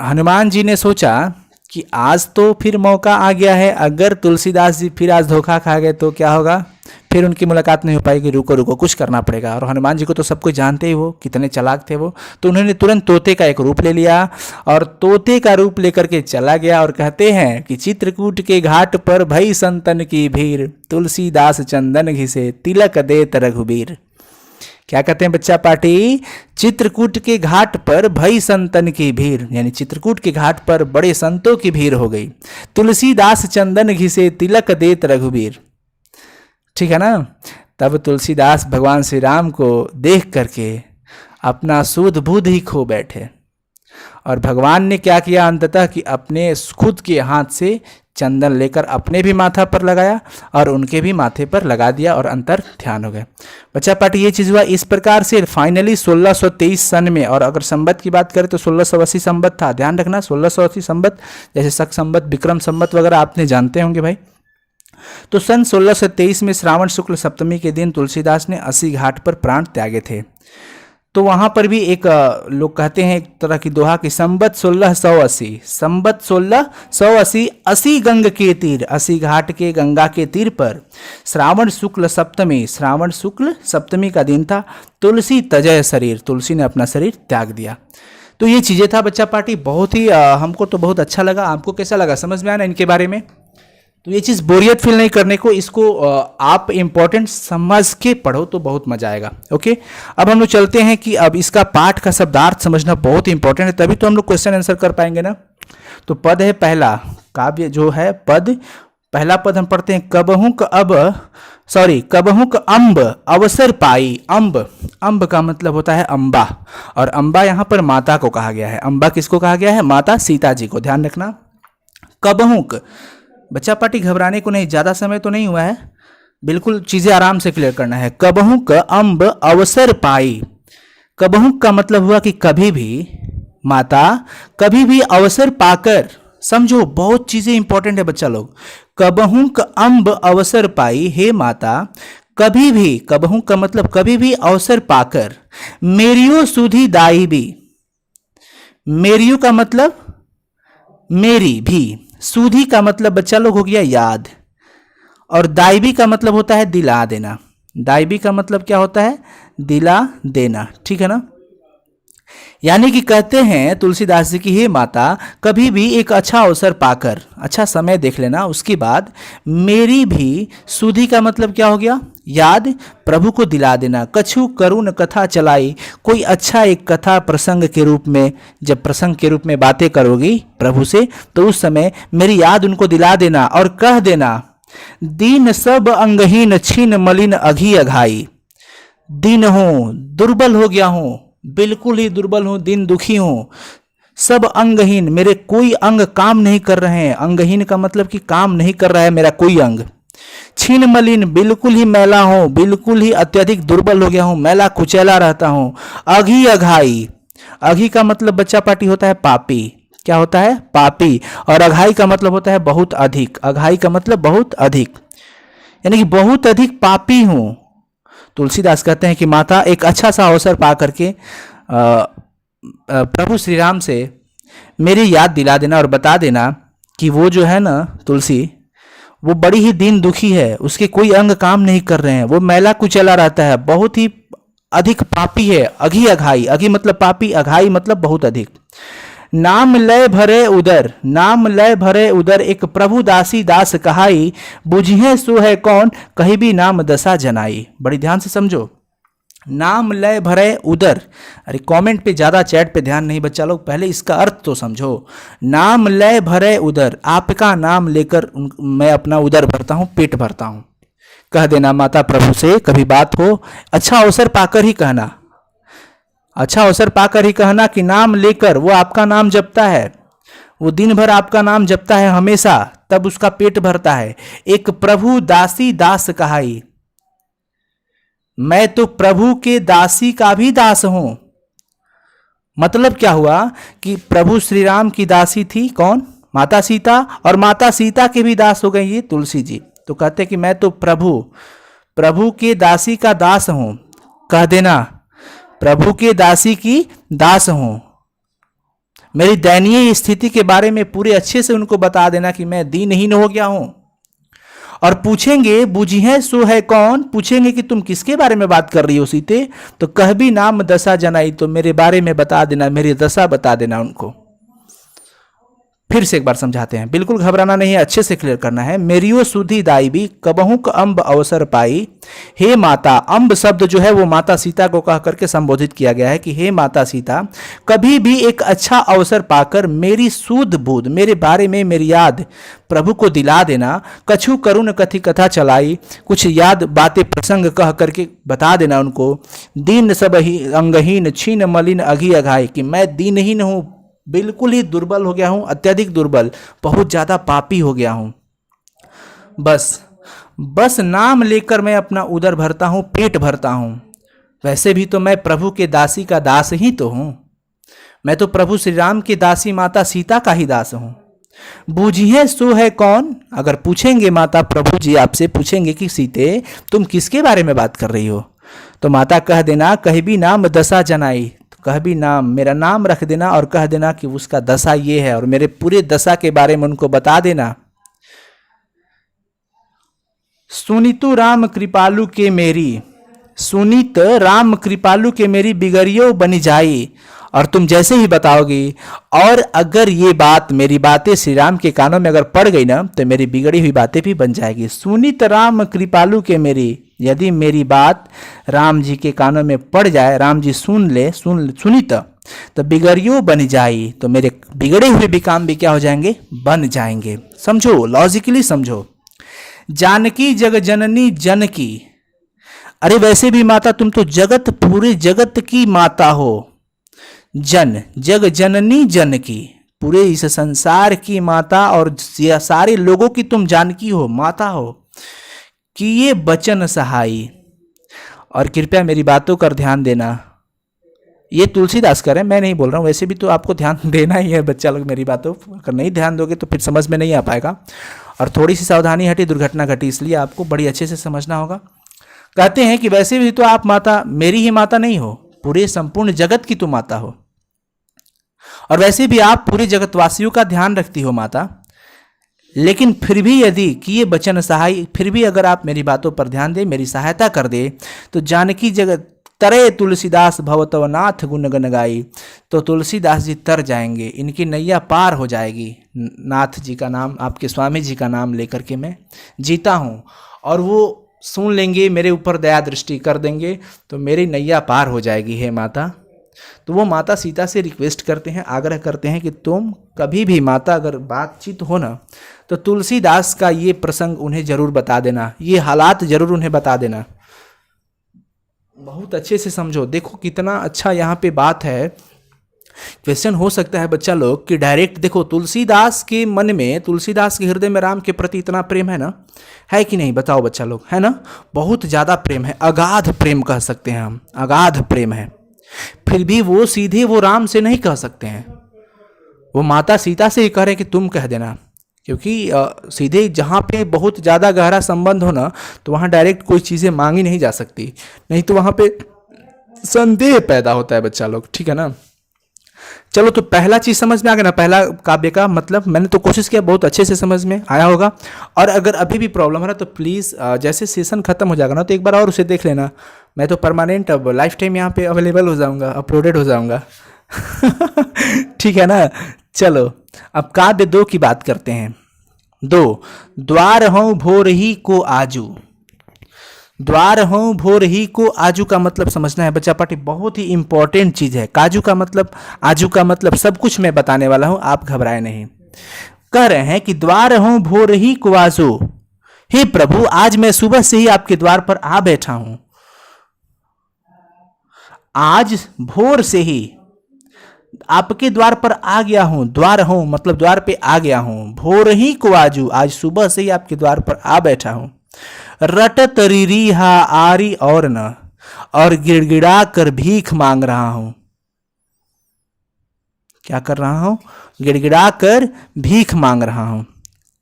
हनुमान जी ने सोचा कि आज तो फिर मौका आ गया है, अगर तुलसीदास जी फिर आज धोखा खा गए तो क्या होगा, फिर उनकी मुलाकात नहीं हो पाएगी। रुको रुको, कुछ करना पड़ेगा। और हनुमान जी को तो सब कुछ जानते ही, वो कितने चालाक थे वो। तो उन्होंने तुरंत तोते का एक रूप ले लिया और तोते का रूप लेकर के चला गया और कहते हैं कि चित्रकूट के घाट पर भई संतन की भीड़, तुलसीदास चंदन घिसे तिलक देत रघुबीर। क्या कहते हैं बच्चा पार्टी? चित्रकूट के घाट पर भई संतन की भीड़, यानी चित्रकूट के घाट पर बड़े संतों की भीड़ हो गई। तुलसीदास चंदन घिसे तिलक देत रघुबीर। ठीक है ना? तब तुलसीदास भगवान श्री राम को देख करके अपना सुध बुध ही खो बैठे और भगवान ने क्या किया अंततः कि अपने खुद के हाथ से चंदन लेकर अपने भी माथा पर लगाया और उनके भी माथे पर लगा दिया और अंतर ध्यान हो गए। बच्चा पार्टी ये चीज़ हुआ इस प्रकार से। फाइनली 1623 सन में, और अगर संबत की बात करें तो 1680 संबत था, ध्यान रखना 1680 संबत, जैसे शक संबत, विक्रम संबत वगैरह आपने जानते होंगे भाई। तो सन 1623 में श्रावण शुक्ल सप्तमी के दिन तुलसीदास ने अस्सी घाट पर प्राण त्यागे थे। तो वहां पर भी एक लोग कहते हैं, एक तरह की दोहा कि संबत 1680, संबत 1680, अस्सी गंग के तीर, अस्सी घाट के गंगा के तीर पर श्रावण शुक्ल सप्तमी, श्रावण शुक्ल सप्तमी का दिन था। तुलसी तजय शरीर, तुलसी ने अपना शरीर त्याग दिया। तो ये चीजें था बच्चा पार्टी, बहुत ही हमको तो बहुत अच्छा लगा। आपको कैसा लगा? समझ में आया ना इनके बारे में? तो ये चीज़ बोरियत फील नहीं करने को, इसको आप इम्पोर्टेंट समझ के पढ़ो तो बहुत मजा आएगा। ओके, अब हम लोग चलते हैं कि अब इसका पाठ का शब्दार्थ समझना बहुत इंपॉर्टेंट है, तभी तो हम लोग क्वेश्चन आंसर कर पाएंगे ना। तो पद है पहला, काव्य जो है पद, पहला पद हम पढ़ते हैं, कबहू अब सॉरी, कबहुक अम्ब अवसर पाई। अम्ब, अम्ब का मतलब होता है अम्बा, और अम्बा यहाँ पर माता को कहा गया है। अम्बा किसको कहा गया है? माता सीता जी को, ध्यान रखना। कबहुक, बच्चा पार्टी घबराने को नहीं, ज़्यादा समय तो नहीं हुआ है, बिल्कुल चीज़ें आराम से क्लियर करना है। कबहुक अम्ब अवसर पाई। कबहुक का मतलब हुआ कि कभी भी, माता कभी भी अवसर पाकर, समझो बहुत चीजें इंपॉर्टेंट है बच्चा लोग। कबहुक अम्ब अवसर पाई, हे माता कभी भी, कबहुक का मतलब कभी भी अवसर पाकर, मेरियो सुधी दाई भी। मेरियो का मतलब मेरी भी, सुधी का मतलब बच्चा लोग हो गया याद, और दाइबी का मतलब होता है दिला देना। दाइबी का मतलब क्या होता है? दिला देना, ठीक है ना। यानी कि कहते हैं तुलसीदास जी की, हे माता कभी भी एक अच्छा अवसर पाकर, अच्छा समय देख लेना, उसके बाद मेरी भी, सुधी का मतलब क्या हो गया? याद, प्रभु को दिला देना। कछु करुण कथा चलाई, कोई अच्छा एक कथा प्रसंग के रूप में, जब प्रसंग के रूप में बातें करोगी प्रभु से, तो उस समय मेरी याद उनको दिला देना, और कह देना दीन सब अंगहीन छीन मलिन अघी अघाई। दीन हूँ, दुर्बल हो गया हूँ, बिल्कुल ही दुर्बल हूँ, दिन दुखी हूँ। सब अंगहीन, मेरे कोई अंग काम नहीं कर रहे हैं। अंगहीन का मतलब कि काम नहीं कर रहा है मेरा कोई अंग। छीन मलिन, बिल्कुल ही मैला हूँ, बिल्कुल ही अत्यधिक दुर्बल हो गया हूँ, मैला कुचैला रहता हूँ। अघी अघाई, अघी का मतलब बच्चा पार्टी होता है पापी। क्या होता है? पापी। और अघाई का मतलब होता है बहुत अधिक। अघाई का मतलब बहुत अधिक, यानी कि बहुत अधिक पापी हूँ। तुलसीदास कहते हैं कि माता एक अच्छा सा अवसर पा करके प्रभु श्री राम से मेरी याद दिला देना, और बता देना कि वो जो है ना तुलसी, वो बड़ी ही दीन दुखी है, उसके कोई अंग काम नहीं कर रहे हैं, वो मैला कुचला रहता है, बहुत ही अधिक पापी है। अघी अघाई, अघी मतलब पापी, अघाई मतलब बहुत अधिक। नाम लय भरे उदर, नाम लय भरे उदर, एक प्रभु दासी दास कहाई। बुझिए सो है कौन, कहीं भी नाम दशा जनाई। बड़ी ध्यान से समझो, नाम लय भरे उदर। अरे कमेंट पे ज़्यादा, चैट पे ध्यान नहीं बच्चा लोग, पहले इसका अर्थ तो समझो। नाम लय भरे उदर, आपका नाम लेकर मैं अपना उदर भरता हूँ, पेट भरता हूँ। कह देना माता प्रभु से, कभी बात हो, अच्छा अवसर पाकर ही कहना, अच्छा अवसर पाकर ही कहना कि नाम लेकर, वो आपका नाम जपता है, वो दिन भर आपका नाम जपता है हमेशा, तब उसका पेट भरता है। एक प्रभु दासी दास कहाई, मैं तो प्रभु के दासी का भी दास हूं। मतलब क्या हुआ कि प्रभु श्री राम की दासी थी कौन? माता सीता, और माता सीता के भी दास हो गई ये तुलसी जी। तो कहते कि मैं तो प्रभु के दासी का दास हूं। कह देना प्रभु के दासी की दास हूं। मेरी दयनीय स्थिति के बारे में पूरे अच्छे से उनको बता देना कि मैं दीनहीन हो गया हूं। और पूछेंगे बुझिए सो है कौन, पूछेंगे कि तुम किसके बारे में बात कर रही हो सीते, तो कह भी नाम दशा जनाई, तो मेरे बारे में बता देना, मेरी दशा बता देना उनको। फिर से एक बार समझाते हैं, बिल्कुल घबराना नहीं है, अच्छे से क्लियर करना है। मेरियो सुधी दाई कबहुक अम्ब अवसर पाई, हे माता। अम्ब शब्द जो है वो माता सीता को कह करके संबोधित किया गया है कि हे माता सीता, कभी भी एक अच्छा अवसर पाकर मेरी सूद बूद, मेरे बारे में मेरी याद प्रभु को दिला देना। कछु करुण कथी कथा चलाई, कुछ याद बातें प्रसंग कह करके बता देना उनको। दीन सब ही अंगहीन छीन मलिन अघी अघाई, कि मैं दीनहीन हूँ, बिल्कुल ही दुर्बल हो गया हूं, अत्यधिक दुर्बल, बहुत ज्यादा पापी हो गया हूं। बस नाम लेकर मैं अपना उदर भरता हूं, पेट भरता हूं। वैसे भी तो मैं प्रभु के दासी का दास ही तो हूं, मैं तो प्रभु श्री राम की दासी माता सीता का ही दास हूं। बूझिए सो है कौन, अगर पूछेंगे माता प्रभु जी आपसे पूछेंगे कि सीते तुम किसके बारे में बात कर रही हो, तो माता कह देना कहीं भी नाम दशा जनाई, कह भी नाम, मेरा नाम रख देना और कह देना कि उसका दशा ये है, और मेरे पूरे दशा के बारे में उनको बता देना। सुनितु राम कृपालु के मेरी, सुनित राम कृपालु के मेरी बिगड़ियो बनी जाई, और तुम जैसे ही बताओगी, और अगर ये बात, मेरी बातें श्री राम के कानों में अगर पड़ गई ना, तो मेरी बिगड़ी हुई बातें भी बन जाएगी। सुनित राम कृपालु के मेरी, यदि मेरी बात राम जी के कानों में पड़ जाए, राम जी सुन ले, सुनित, तो बिगड़ियो बन जाई, तो मेरे बिगड़े हुए भी काम भी क्या हो जाएंगे? बन जाएंगे। समझो, लॉजिकली समझो। जानकी जग जननी जनकी। अरे वैसे भी माता तुम तो जगत, पूरे जगत की माता हो। जन, जग जननी जनकी, पूरे इस संसार की माता और सारे लोगों की तुम जानकी हो, माता हो। कि ये बचन सहाई, और कृपया मेरी बातों पर ध्यान देना। ये तुलसीदास कर रहे हैं, मैं नहीं बोल रहा हूँ। वैसे भी तो आपको ध्यान देना ही है बच्चा लोग मेरी बातों, अगर नहीं ध्यान दोगे तो फिर समझ में नहीं आ पाएगा। और थोड़ी सी सावधानी हटी, दुर्घटना घटी, इसलिए आपको बड़ी अच्छे से समझना होगा। कहते हैं कि वैसे भी तो आप माता, मेरी ही माता नहीं हो, पूरे संपूर्ण जगत की तो माता हो। और वैसे भी आप पूरे जगतवासियों का ध्यान रखती हो माता। लेकिन फिर भी यदि कि ये बचन सहाय, फिर भी अगर आप मेरी बातों पर ध्यान दे, मेरी सहायता कर दे, तो जानकी जगत तरे तुलसीदास भवतव नाथ गुण गन गाई। तो तुलसीदास जी तर जाएंगे, इनकी नैया पार हो जाएगी। नाथ जी का नाम, आपके स्वामी जी का नाम लेकर के मैं जीता हूँ, और वो सुन लेंगे, मेरे ऊपर दया दृष्टि कर देंगे, तो मेरी नैया पार हो जाएगी हे माता। तो वो माता सीता से रिक्वेस्ट करते हैं, आग्रह करते हैं कि तुम कभी भी माता अगर बातचीत हो ना, तो तुलसीदास का ये प्रसंग उन्हें जरूर बता देना, ये हालात जरूर उन्हें बता देना। बहुत अच्छे से समझो, देखो कितना अच्छा यहाँ पे बात है। क्वेश्चन हो सकता है बच्चा लोग कि डायरेक्ट देखो, तुलसीदास के मन में, तुलसीदास के हृदय में राम के प्रति इतना प्रेम है ना, है कि नहीं बताओ बच्चा लोग, है ना? बहुत ज़्यादा प्रेम है, अगाध प्रेम कह सकते हैं हम, अगाध प्रेम है। फिर भी वो सीधे वो राम से नहीं कह सकते हैं, वो माता सीता से ही कह रहे हैं कि तुम कह देना। क्योंकि सीधे जहाँ पे बहुत ज़्यादा गहरा संबंध हो ना, तो वहाँ डायरेक्ट कोई चीज़ें मांगी नहीं जा सकती, नहीं तो वहाँ पे संदेह पैदा होता है बच्चा लोग, ठीक है ना? चलो, तो पहला चीज़ समझ में आ गया ना, पहला काव्य का मतलब मैंने तो कोशिश किया, बहुत अच्छे से समझ में आया होगा। और अगर अभी भी प्रॉब्लम है ना, तो प्लीज़ जैसे सेशन खत्म हो जाएगा ना, तो एक बार और उसे देख लेना। मैं तो परमानेंट अब लाइफ टाइम यहाँ पे अवेलेबल हो जाऊँगा, अपलोडेड हो जाऊँगा। ठीक है ना? चलो, अब काव्य 2 की बात करते हैं। 2, द्वार हों भोर ही को आजू। द्वार हों भोर ही को आजू का मतलब समझना है बच्चा पार्टी, बहुत ही इंपॉर्टेंट चीज है। काजू का मतलब, आजू का मतलब, सब कुछ मैं बताने वाला हूं, आप घबराए नहीं। कह रहे हैं कि द्वार हों भोर ही को आजू, हे प्रभु आज मैं सुबह से ही आपके द्वार पर आ बैठा हूं। आज भोर से ही आपके द्वार पर आ गया हूं। द्वार हूं मतलब द्वार पे आ गया हूं। भोर ही को आजू, आज सुबह से ही आपके द्वार पर आ बैठा हूं। रटत रिरीहा आरी और न, और गिड़गिड़ा कर भीख मांग रहा हूं। क्या कर रहा हूं? गिड़गिड़ा कर भीख मांग रहा हूं।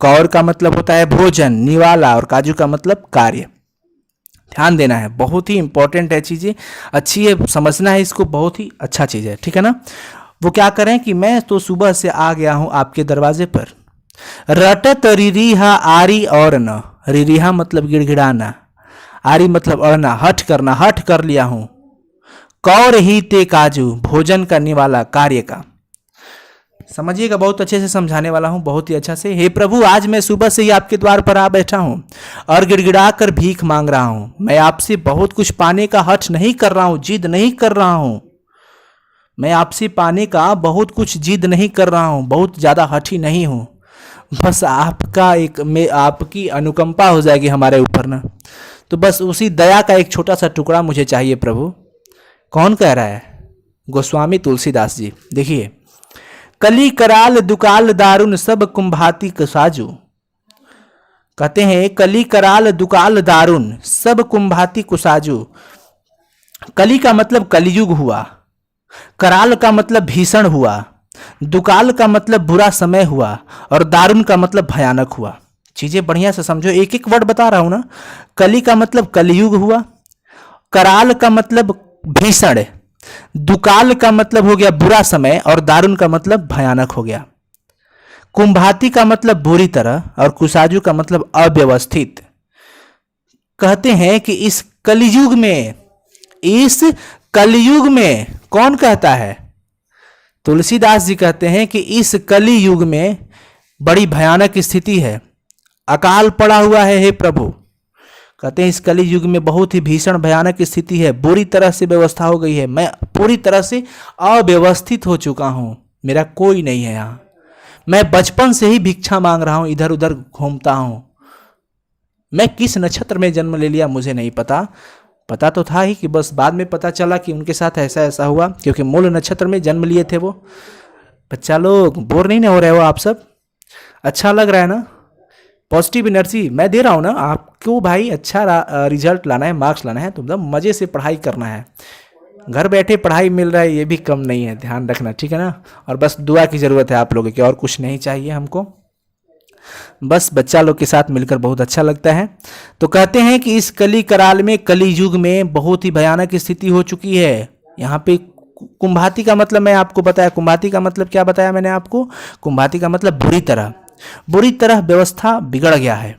कौर का मतलब होता है भोजन, निवाला, और काजू का मतलब कार्य। ध्यान देना है, बहुत ही इंपॉर्टेंट है, चीजें अच्छी है, समझना है इसको, बहुत ही अच्छा चीज है, ठीक है ना? वो क्या करें कि मैं तो सुबह से आ गया हूं आपके दरवाजे पर। रटत रिरीहा आरी और न, रिरीहा मतलब गिड़गिड़ाना, आरी मतलब अड़ना, हठ करना, हठ कर लिया हूं। कौर ही ते काजू, भोजन करने वाला, कार्य का। समझिएगा, बहुत अच्छे से समझाने वाला हूं, बहुत ही अच्छा से। हे प्रभु आज मैं सुबह से ही आपके द्वार पर आ बैठा हूं और गिड़गिड़ा कर भीख मांग रहा हूं। मैं आपसे बहुत कुछ पाने का हठ नहीं कर रहा हूं, जिद नहीं कर रहा हूं। मैं आपसे पाने का बहुत कुछ जिद नहीं कर रहा हूं, बहुत ज्यादा हठी नहीं हूं। बस आपका एक में आपकी अनुकंपा हो जाएगी हमारे ऊपर ना, तो बस उसी दया का एक छोटा सा टुकड़ा मुझे चाहिए प्रभु। कौन कह रहा है? गोस्वामी तुलसीदास जी। देखिए, कली कराल दुकाल दारुन सब कुंभाती कसाजू। कहते हैं कली कराल दुकाल दारुन सब कुंभाती कुसाजू। कली का मतलब कलयुग हुआ, कराल का मतलब भीषण हुआ, दुकाल का मतलब बुरा समय हुआ, और दारुण का मतलब भयानक हुआ। चीजें बढ़िया से समझो, एक एक वर्ड बता रहा हूं ना। कली का मतलब कलयुग हुआ, कराल का मतलब भीषण, दुकाल का मतलब हो गया बुरा समय, और दारुण का मतलब भयानक हो गया। कुंभाती का मतलब बुरी तरह, और कुसाजू का मतलब अव्यवस्थित। कहते हैं कि इस कलयुग में, इस कलयुग में, कौन कहता है? तुलसीदास जी कहते हैं कि इस कली युग में बड़ी भयानक स्थिति है, अकाल पड़ा हुआ है हे प्रभु। कहते हैं इस कली युग में बहुत ही भीषण भयानक स्थिति है, बुरी तरह से व्यवस्था हो गई है, मैं पूरी तरह से अव्यवस्थित हो चुका हूं, मेरा कोई नहीं है यहाँ। मैं बचपन से ही भिक्षा मांग रहा हूं, इधर उधर घूमता हूं, मैं किस नक्षत्र में जन्म ले लिया मुझे नहीं पता, पता तो था ही कि बस बाद में पता चला कि उनके साथ ऐसा ऐसा हुआ, क्योंकि मूल नक्षत्र में जन्म लिए थे वो। बच्चा लोग बोर नहीं ना हो रहे हो आप सब? अच्छा लग रहा है ना? पॉजिटिव एनर्जी मैं दे रहा हूँ ना आपको भाई। अच्छा रिजल्ट लाना है, मार्क्स लाना है तो एकदम मज़े से पढ़ाई करना है। घर बैठे पढ़ाई मिल रहा है ये भी कम नहीं है, ध्यान रखना, ठीक है ना। और बस दुआ की ज़रूरत है आप लोगों की, और कुछ नहीं चाहिए हमको। बस बच्चा लोग के साथ मिलकर बहुत अच्छा लगता है। तो कहते हैं कि इस कली कराल में, कली युग में बहुत ही भयानक स्थिति हो चुकी है। यहाँ पे कुंभाती का मतलब मैं आपको बताया, कुंभाती का मतलब क्या बताया मैंने आपको? कुंभाती का मतलब बुरी तरह व्यवस्था बिगड़ गया है।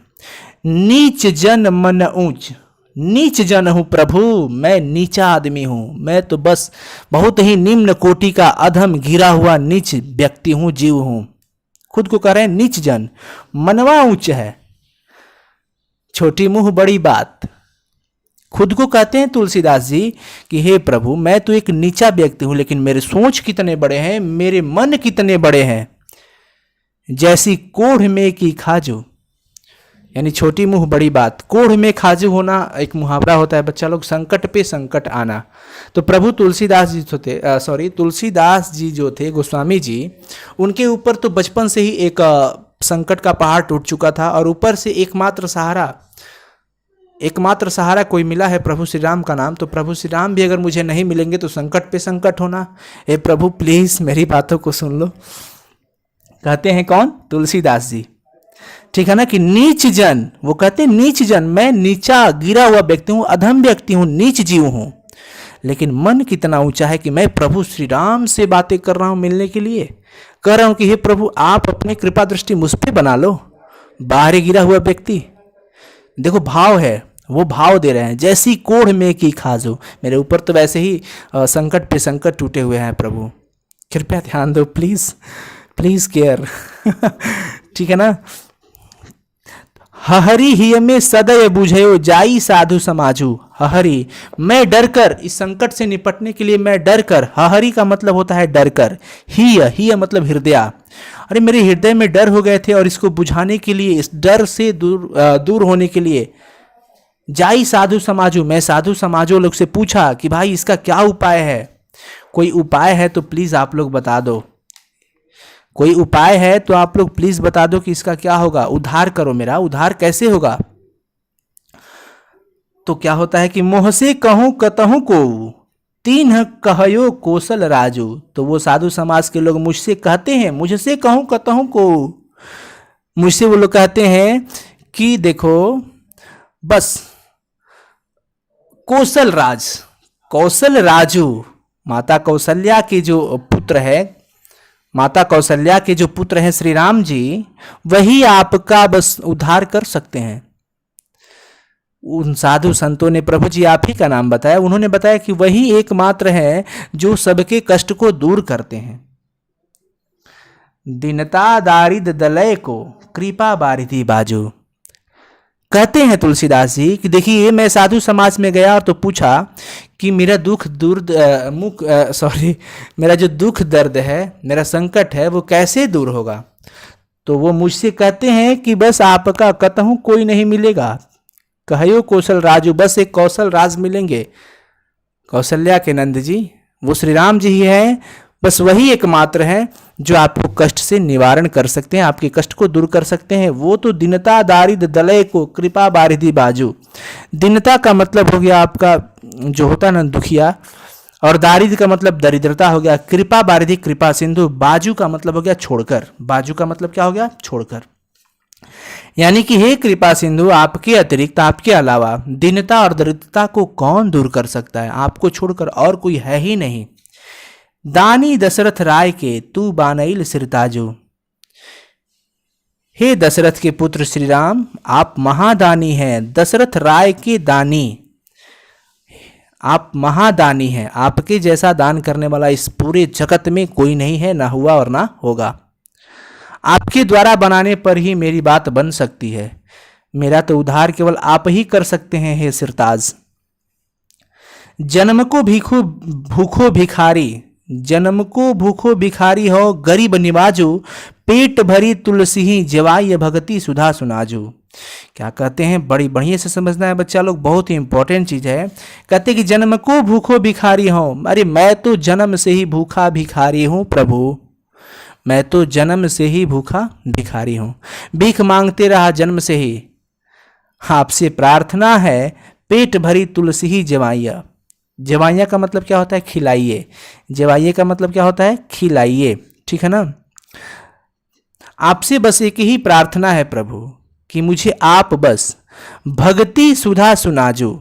नीच जन मन ऊंच, नीच जन हूँ प्रभु, मैं नीचा आदमी हूँ। मैं तो बस बहुत ही निम्न कोटि का अधम घिरा हुआ नीच व्यक्ति हूँ, जीव हूँ। खुद को कह रहे हैं नीच जन, मनवा ऊंच है, छोटी मुंह बड़ी बात। खुद को कहते हैं तुलसीदास जी कि हे प्रभु मैं तो एक नीचा व्यक्ति हूं, लेकिन मेरे सोच कितने बड़े हैं, मेरे मन कितने बड़े हैं। जैसी कोढ़ में की खाजू, यानी छोटी मुंह बड़ी बात। कोढ़ में खाजू होना एक मुहावरा होता है बच्चा लोग, संकट पे संकट आना। तो प्रभु तुलसीदास जी तुलसीदास जी जो थे गोस्वामी जी, उनके ऊपर तो बचपन से ही एक संकट का पहाड़ टूट चुका था, और ऊपर से एकमात्र सहारा कोई मिला है प्रभु श्री राम का नाम। तो प्रभु श्री राम भी अगर मुझे नहीं मिलेंगे तो संकट पे संकट होना। हे प्रभु प्लीज मेरी बातों को सुन लो। कहते हैं कौन? तुलसीदास जी, ठीक है ना, कि नीच जन, वो कहते हैं नीच जन, मैं नीचा गिरा हुआ व्यक्ति हूं, अधम व्यक्ति हूं, नीच जीव हूं, लेकिन मन कितना ऊंचा है कि मैं प्रभु श्री राम से बातें कर रहा हूं मिलने के लिए। कह रहा हूं कि हे प्रभु आप अपनी कृपा दृष्टि मुझ पे बना लो, बाहर गिरा हुआ व्यक्ति। देखो भाव है, वो भाव दे रहे हैं। जैसी कोढ़ में की खाजो, मेरे ऊपर तो वैसे ही संकट पे संकट टूटे हुए हैं प्रभु, कृपया ध्यान दो प्लीज, प्लीज केयर ठीक है ना। हहरी ही में सदैव बुझयो जाई साधु समाजू। हहरी, मैं डर कर, इस संकट से निपटने के लिए मैं डर कर, हहरी का मतलब होता है डर कर, ही मतलब हृदय। अरे मेरे हृदय में डर हो गए थे, और इसको बुझाने के लिए, इस डर से दूर होने के लिए जाई साधु समाजू, मैं साधु समाजों लोग से पूछा कि भाई इसका क्या उपाय है। कोई उपाय है तो प्लीज आप लोग बता दो, कोई उपाय है तो आप लोग प्लीज बता दो कि इसका क्या होगा, उद्धार करो मेरा। उद्धार कैसे होगा? तो क्या होता है कि मोह से कहूं कतहूं को, तीन कहयो कौशल राजू। तो वो साधु समाज के लोग मुझसे कहते हैं, मुझसे कहूं कतहूं को, मुझसे वो लोग कहते हैं कि देखो बस कौशल राजू, माता कौशल्या के जो पुत्र है, माता कौशल्या के जो पुत्र हैं श्री राम जी, वही आपका बस उद्धार कर सकते हैं। उन साधु संतों ने प्रभु जी आप ही का नाम बताया, उन्होंने बताया कि वही एकमात्र है जो सबके कष्ट को दूर करते हैं। दीनता दारिद दलय को कृपा बारिधि बाजू। कहते हैं तुलसीदास जी कि देखिए मैं साधु समाज में गया और तो पूछा कि मेरा मेरा जो दुख दर्द है, मेरा संकट है, वो कैसे दूर होगा। तो वो मुझसे कहते हैं कि बस आपका कतहूं कोई नहीं मिलेगा, कहयो कौशल राजू, बस एक कौशल राज मिलेंगे, कौशल्या के नंद जी, वो श्री राम जी ही हैं, बस वही एकमात्र है जो आपको कष्ट से निवारण कर सकते हैं, आपके कष्ट को दूर कर सकते हैं। वो तो दीनता दारिद दलय को कृपा बारिधि बाजू। दीनता का मतलब हो गया आपका जो होता है ना दुखिया, और दारिद्र का मतलब दरिद्रता हो गया, कृपा बारिधि कृपा सिंधु, बाजू का मतलब हो गया छोड़कर, बाजू का मतलब क्या हो गया? छोड़कर। यानी कि हे कृपा सिंधु, आपके अतिरिक्त, आपके अलावा दीनता और दरिद्रता को कौन दूर कर सकता है? आपको छोड़कर और कोई है ही नहीं। दानी दशरथ राय के तू बानैल सिरताजू। हे दशरथ के पुत्र श्री राम, आप महादानी हैं, दशरथ राय के दानी, आप महादानी हैं। आपके जैसा दान करने वाला इस पूरे जगत में कोई नहीं है, ना हुआ और ना होगा। आपके द्वारा बनाने पर ही मेरी बात बन सकती है, मेरा तो उद्धार केवल आप ही कर सकते हैं हे सिरताज। जन्म को भूखो भिखारी, जन्म को भूखो भिखारी हो, गरीब निवाजो, पेट भरी तुलसी जवाय भगति सुधा सुनाजो। क्या कहते हैं, बड़ी बढ़िया से समझना है बच्चा लोग, बहुत ही इंपॉर्टेंट चीज है। कहते कि जन्म को भूखो भिखारी हूं, अरे मैं तो जन्म से ही भूखा भिखारी हूं प्रभु, मैं तो जन्म से ही भूखा भिखारी हूं, भीख मांगते रहा जन्म से ही, आपसे प्रार्थना है पेट भरी तुलसी ही जवाइया। जवाइया का मतलब क्या होता है, खिलाइए, जवाइये का मतलब क्या होता है, खिलाइए, ठीक है ना। आपसे बस एक ही प्रार्थना है प्रभु कि मुझे आप बस भक्ति सुधा सुनाजू।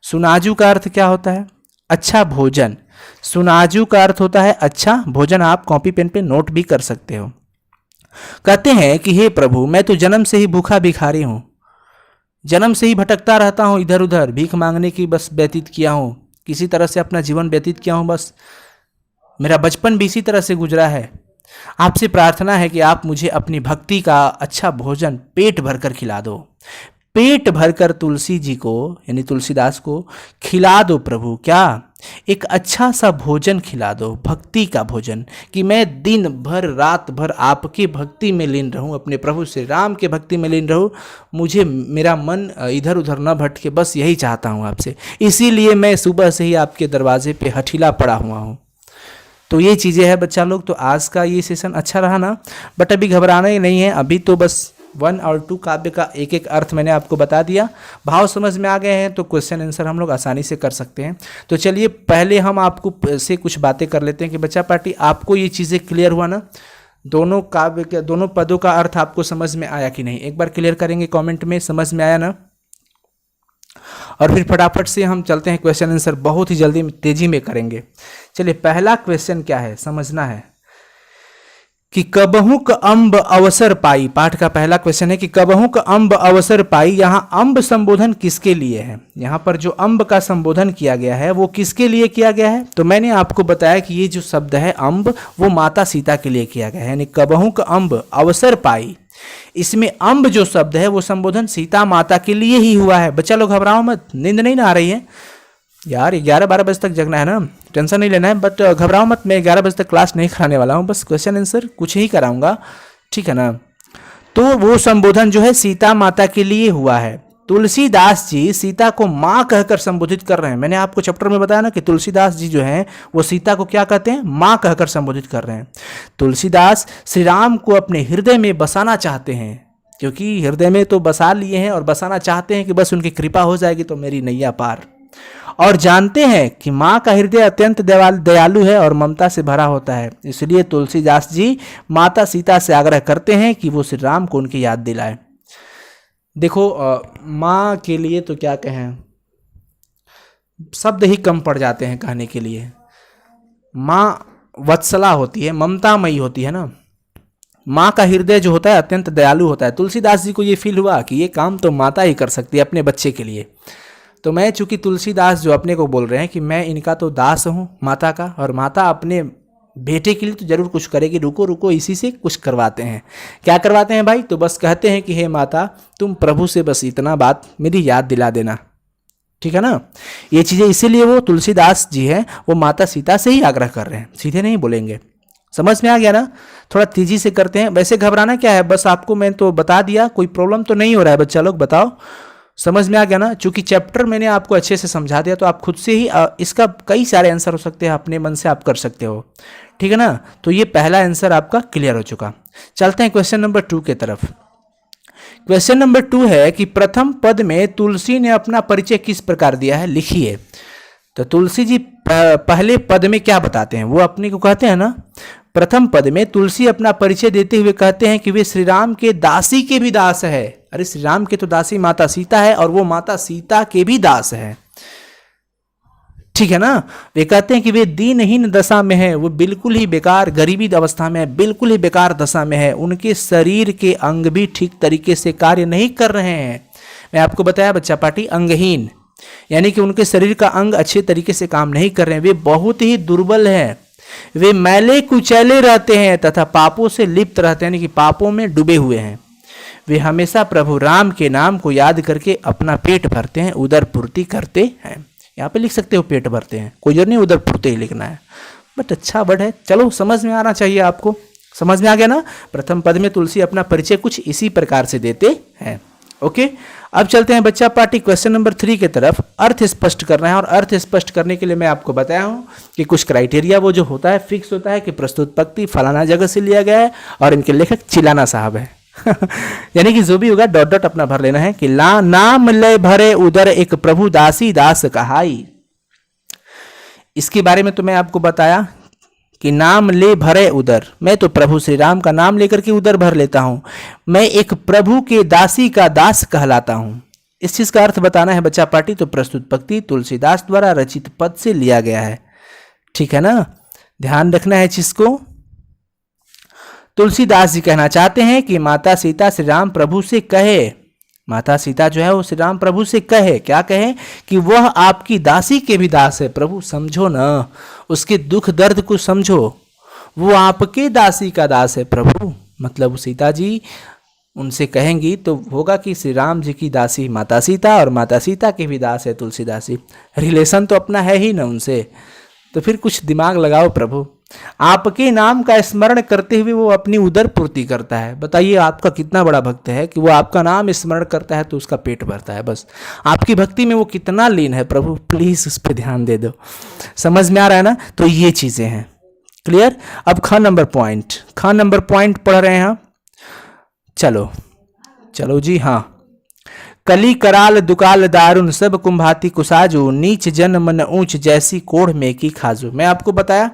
सुनाजू का अर्थ क्या होता है, अच्छा भोजन। सुनाजू का अर्थ होता है अच्छा भोजन, आप कॉपी पेन पे नोट भी कर सकते हो। कहते हैं कि हे प्रभु मैं तो जन्म से ही भूखा भिखारी हूं, जन्म से ही भटकता रहता हूं इधर उधर, भीख मांगने की बस व्यतीत किया हूं, किसी तरह से अपना जीवन व्यतीत किया हूं, बस मेरा बचपन भी इसी तरह से गुजरा है। आपसे प्रार्थना है कि आप मुझे अपनी भक्ति का अच्छा भोजन पेट भरकर खिला दो, पेट भरकर तुलसी जी को यानी तुलसीदास को खिला दो प्रभु। क्या, एक अच्छा सा भोजन खिला दो, भक्ति का भोजन, कि मैं दिन भर रात भर आपकी भक्ति में लीन रहूं, अपने प्रभु श्री राम के भक्ति में लीन रहूं, मुझे मेरा मन इधर उधर न भटके, बस यही चाहता हूं आपसे, इसीलिए मैं सुबह से ही आपके दरवाजे पे हठीला पड़ा हुआ हूं। तो ये चीज़ें हैं बच्चा लोग। तो आज का ये सेशन अच्छा रहा ना, बट अभी घबराना ही नहीं है, अभी तो बस 1 और 2 काव्य का एक एक अर्थ मैंने आपको बता दिया, भाव समझ में आ गए हैं तो क्वेश्चन आंसर हम लोग आसानी से कर सकते हैं। तो चलिए पहले हम आपको से कुछ बातें कर लेते हैं कि बच्चा पार्टी आपको ये चीज़ें क्लियर हुआ ना, दोनों काव्य के दोनों पदों का अर्थ आपको समझ में आया कि नहीं, एक बार क्लियर करेंगे कमेंट में, समझ में आया ना। और फिर फटाफट से हम चलते हैं क्वेश्चन आंसर, बहुत ही जल्दी तेजी में करेंगे। चलिए पहला क्वेश्चन क्या है समझना है कि कबहू क अम्ब अवसर पाई। पाठ का पहला क्वेश्चन है कि कबहू क अम्ब अवसर पाई, यहाँ अम्ब संबोधन किसके लिए है, यहाँ पर जो अम्ब का संबोधन किया गया है वो किसके लिए किया गया है। तो मैंने आपको बताया कि ये जो शब्द है अम्ब वो माता सीता के लिए किया गया है, यानी कबहू क अम्ब अवसर पाई, इसमें अम्ब जो शब्द है वो संबोधन सीता माता के लिए ही हुआ है। बच्चा लोग घबराओ मत, नींद नहीं ना आ रही है यार, 11-12 बजे तक जगना है ना, टेंशन नहीं लेना है, बट घबराओ मत, मैं 11 बजे तक क्लास नहीं कराने वाला हूँ, बस क्वेश्चन आंसर कुछ ही कराऊंगा, ठीक है ना। तो वो संबोधन जो है सीता माता के लिए हुआ है। तुलसीदास जी सीता को माँ कहकर संबोधित कर रहे हैं, मैंने आपको चैप्टर में बताया ना कि तुलसीदास जी जो हैं वो सीता को क्या कहते हैं, माँ कहकर संबोधित कर रहे हैं। तुलसीदास श्री राम को अपने हृदय में बसाना चाहते हैं, क्योंकि हृदय में तो बसा लिए हैं और बसाना चाहते हैं कि बस उनकी कृपा हो जाएगी तो मेरी नैया पार, और जानते हैं कि माँ का हृदय अत्यंत दयालु है और ममता से भरा होता है, इसलिए तुलसीदास जी माता सीता से आग्रह करते हैं कि वो श्री राम को उनकी याद दिलाए। देखो माँ के लिए तो क्या कहें, शब्द ही कम पड़ जाते हैं कहने के लिए। माँ वत्सला होती है, ममतामयी होती है ना, माँ का हृदय जो होता है अत्यंत दयालु होता है। तुलसीदास जी को ये फील हुआ कि ये काम तो माता ही कर सकती है अपने बच्चे के लिए। तो मैं चूंकि तुलसीदास जो अपने को बोल रहे हैं कि मैं इनका तो दास हूँ माता का, और माता अपने बेटे के लिए तो जरूर कुछ करेगी, रुको रुको इसी से कुछ करवाते हैं। क्या करवाते हैं भाई, तो बस कहते हैं कि हे माता तुम प्रभु से बस इतना बात मेरी याद दिला देना, ठीक है ना। ये चीज़ें इसीलिए वो तुलसीदास जी हैं वो माता सीता से ही आग्रह कर रहे हैं, सीधे नहीं बोलेंगे। समझ में आ गया ना, थोड़ा तेजी से करते हैं। वैसे घबराना क्या है, बस आपको मैं तो बता दिया, कोई प्रॉब्लम तो नहीं हो रहा है बच्चा लोग, बताओ समझ में आ गया ना। चूंकि चैप्टर मैंने आपको अच्छे से समझा दिया तो आप खुद से ही इसका कई सारे आंसर हो सकते हैं, अपने मन से आप कर सकते हो, ठीक है ना। तो ये पहला आंसर आपका क्लियर हो चुका। चलते हैं क्वेश्चन नंबर 2 के तरफ। क्वेश्चन नंबर 2 है कि प्रथम पद में तुलसी ने अपना परिचय किस प्रकार दिया है, लिखिए। तो तुलसी जी पहले पद में क्या बताते हैं, वो अपने को कहते हैं ना, प्रथम पद में तुलसी अपना परिचय देते हुए कहते हैं कि वे श्री राम के दासी के भी दास है। अरे श्री राम के तो दासी माता सीता है और वो माता सीता के भी दास है, ठीक है ना। वे कहते हैं कि वे दीनहीन दशा में है, वो बिल्कुल ही बेकार गरीबी अवस्था में है, बिल्कुल ही बेकार दशा में है, उनके शरीर के अंग भी ठीक तरीके से कार्य नहीं कर रहे हैं। मैं आपको बताया बच्चा पार्टी अंगहीन, यानी कि उनके शरीर का अंग अच्छे तरीके से काम नहीं कर रहे हैं, वे बहुत ही दुर्बल हैं, वे मैले कुचैले रहते हैं तथा पापों से लिप्त रहते हैं, यानी कि पापों में डूबे हुए हैं। वे हमेशा प्रभु राम के नाम को याद करके अपना पेट भरते हैं, उदर पूर्ति करते हैं। यहाँ पे लिख सकते हो पेट भरते हैं, कोई जरूर नहीं उदर पूर्ति ही लिखना है, बट अच्छा वर्ड है, चलो समझ में आना चाहिए आपको। समझ में आ गया ना। प्रथम पद में तुलसी अपना परिचय कुछ इसी प्रकार से देते हैं। ओके, अब चलते हैं बच्चा पार्टी क्वेश्चन नंबर 3 की तरफ। अर्थ स्पष्ट करना है और अर्थ स्पष्ट करने के लिए मैं आपको बताया हूं कि कुछ क्राइटेरिया वो जो होता है फिक्स होता है कि प्रस्तुत पंक्ति फलाना जगह से लिया गया है और इनके लेखक चिलाना साहब है। यानी कि जो भी होगा डॉट डॉट अपना भर लेना है कि ला नाम ले भरे उधर एक प्रभु दासी दास कहाई। इसके बारे में तो मैं आपको बताया कि नाम ले भरे उदर, मैं तो प्रभु श्री राम का नाम लेकर के उदर भर लेता हूं। मैं एक प्रभु के दासी का दास कहलाता हूं। इस चीज का अर्थ बताना है बच्चा पार्टी, तो प्रस्तुत पंक्ति तुलसीदास द्वारा रचित पद से लिया गया है। ठीक है ना, ध्यान रखना है चीज को। तुलसीदास जी कहना चाहते हैं कि माता सीता श्री राम प्रभु से कहे, माता सीता जो है वो श्री राम प्रभु से कहे, क्या कहे कि वह आपकी दासी के भी दास है। प्रभु समझो ना, उसके दुख दर्द को समझो, वो आपके दासी का दास है प्रभु। मतलब सीता जी उनसे कहेंगी तो होगा कि श्री राम जी की दासी माता सीता और माता सीता के भी दास है तुलसीदासी। रिलेशन तो अपना है ही ना उनसे, तो फिर कुछ दिमाग लगाओ प्रभु। आपके नाम का स्मरण करते हुए वो अपनी उदर पूर्ति करता है। बताइए आपका कितना बड़ा भक्त है कि वो आपका नाम स्मरण करता है तो उसका पेट भरता है। बस आपकी भक्ति में वो कितना लीन है प्रभु, प्लीज उस पर ध्यान दे दो। समझ में आ रहा है ना, तो ये चीजें हैं क्लियर। अब ख नंबर पॉइंट पढ़ रहे हैं। चलो जी हाँ। कली कराल दुकाल दारुन सब कुंभाती कुसाजू, नीच जन मन ऊंच जैसी कोढ़ में की खाजू। मैं आपको बताया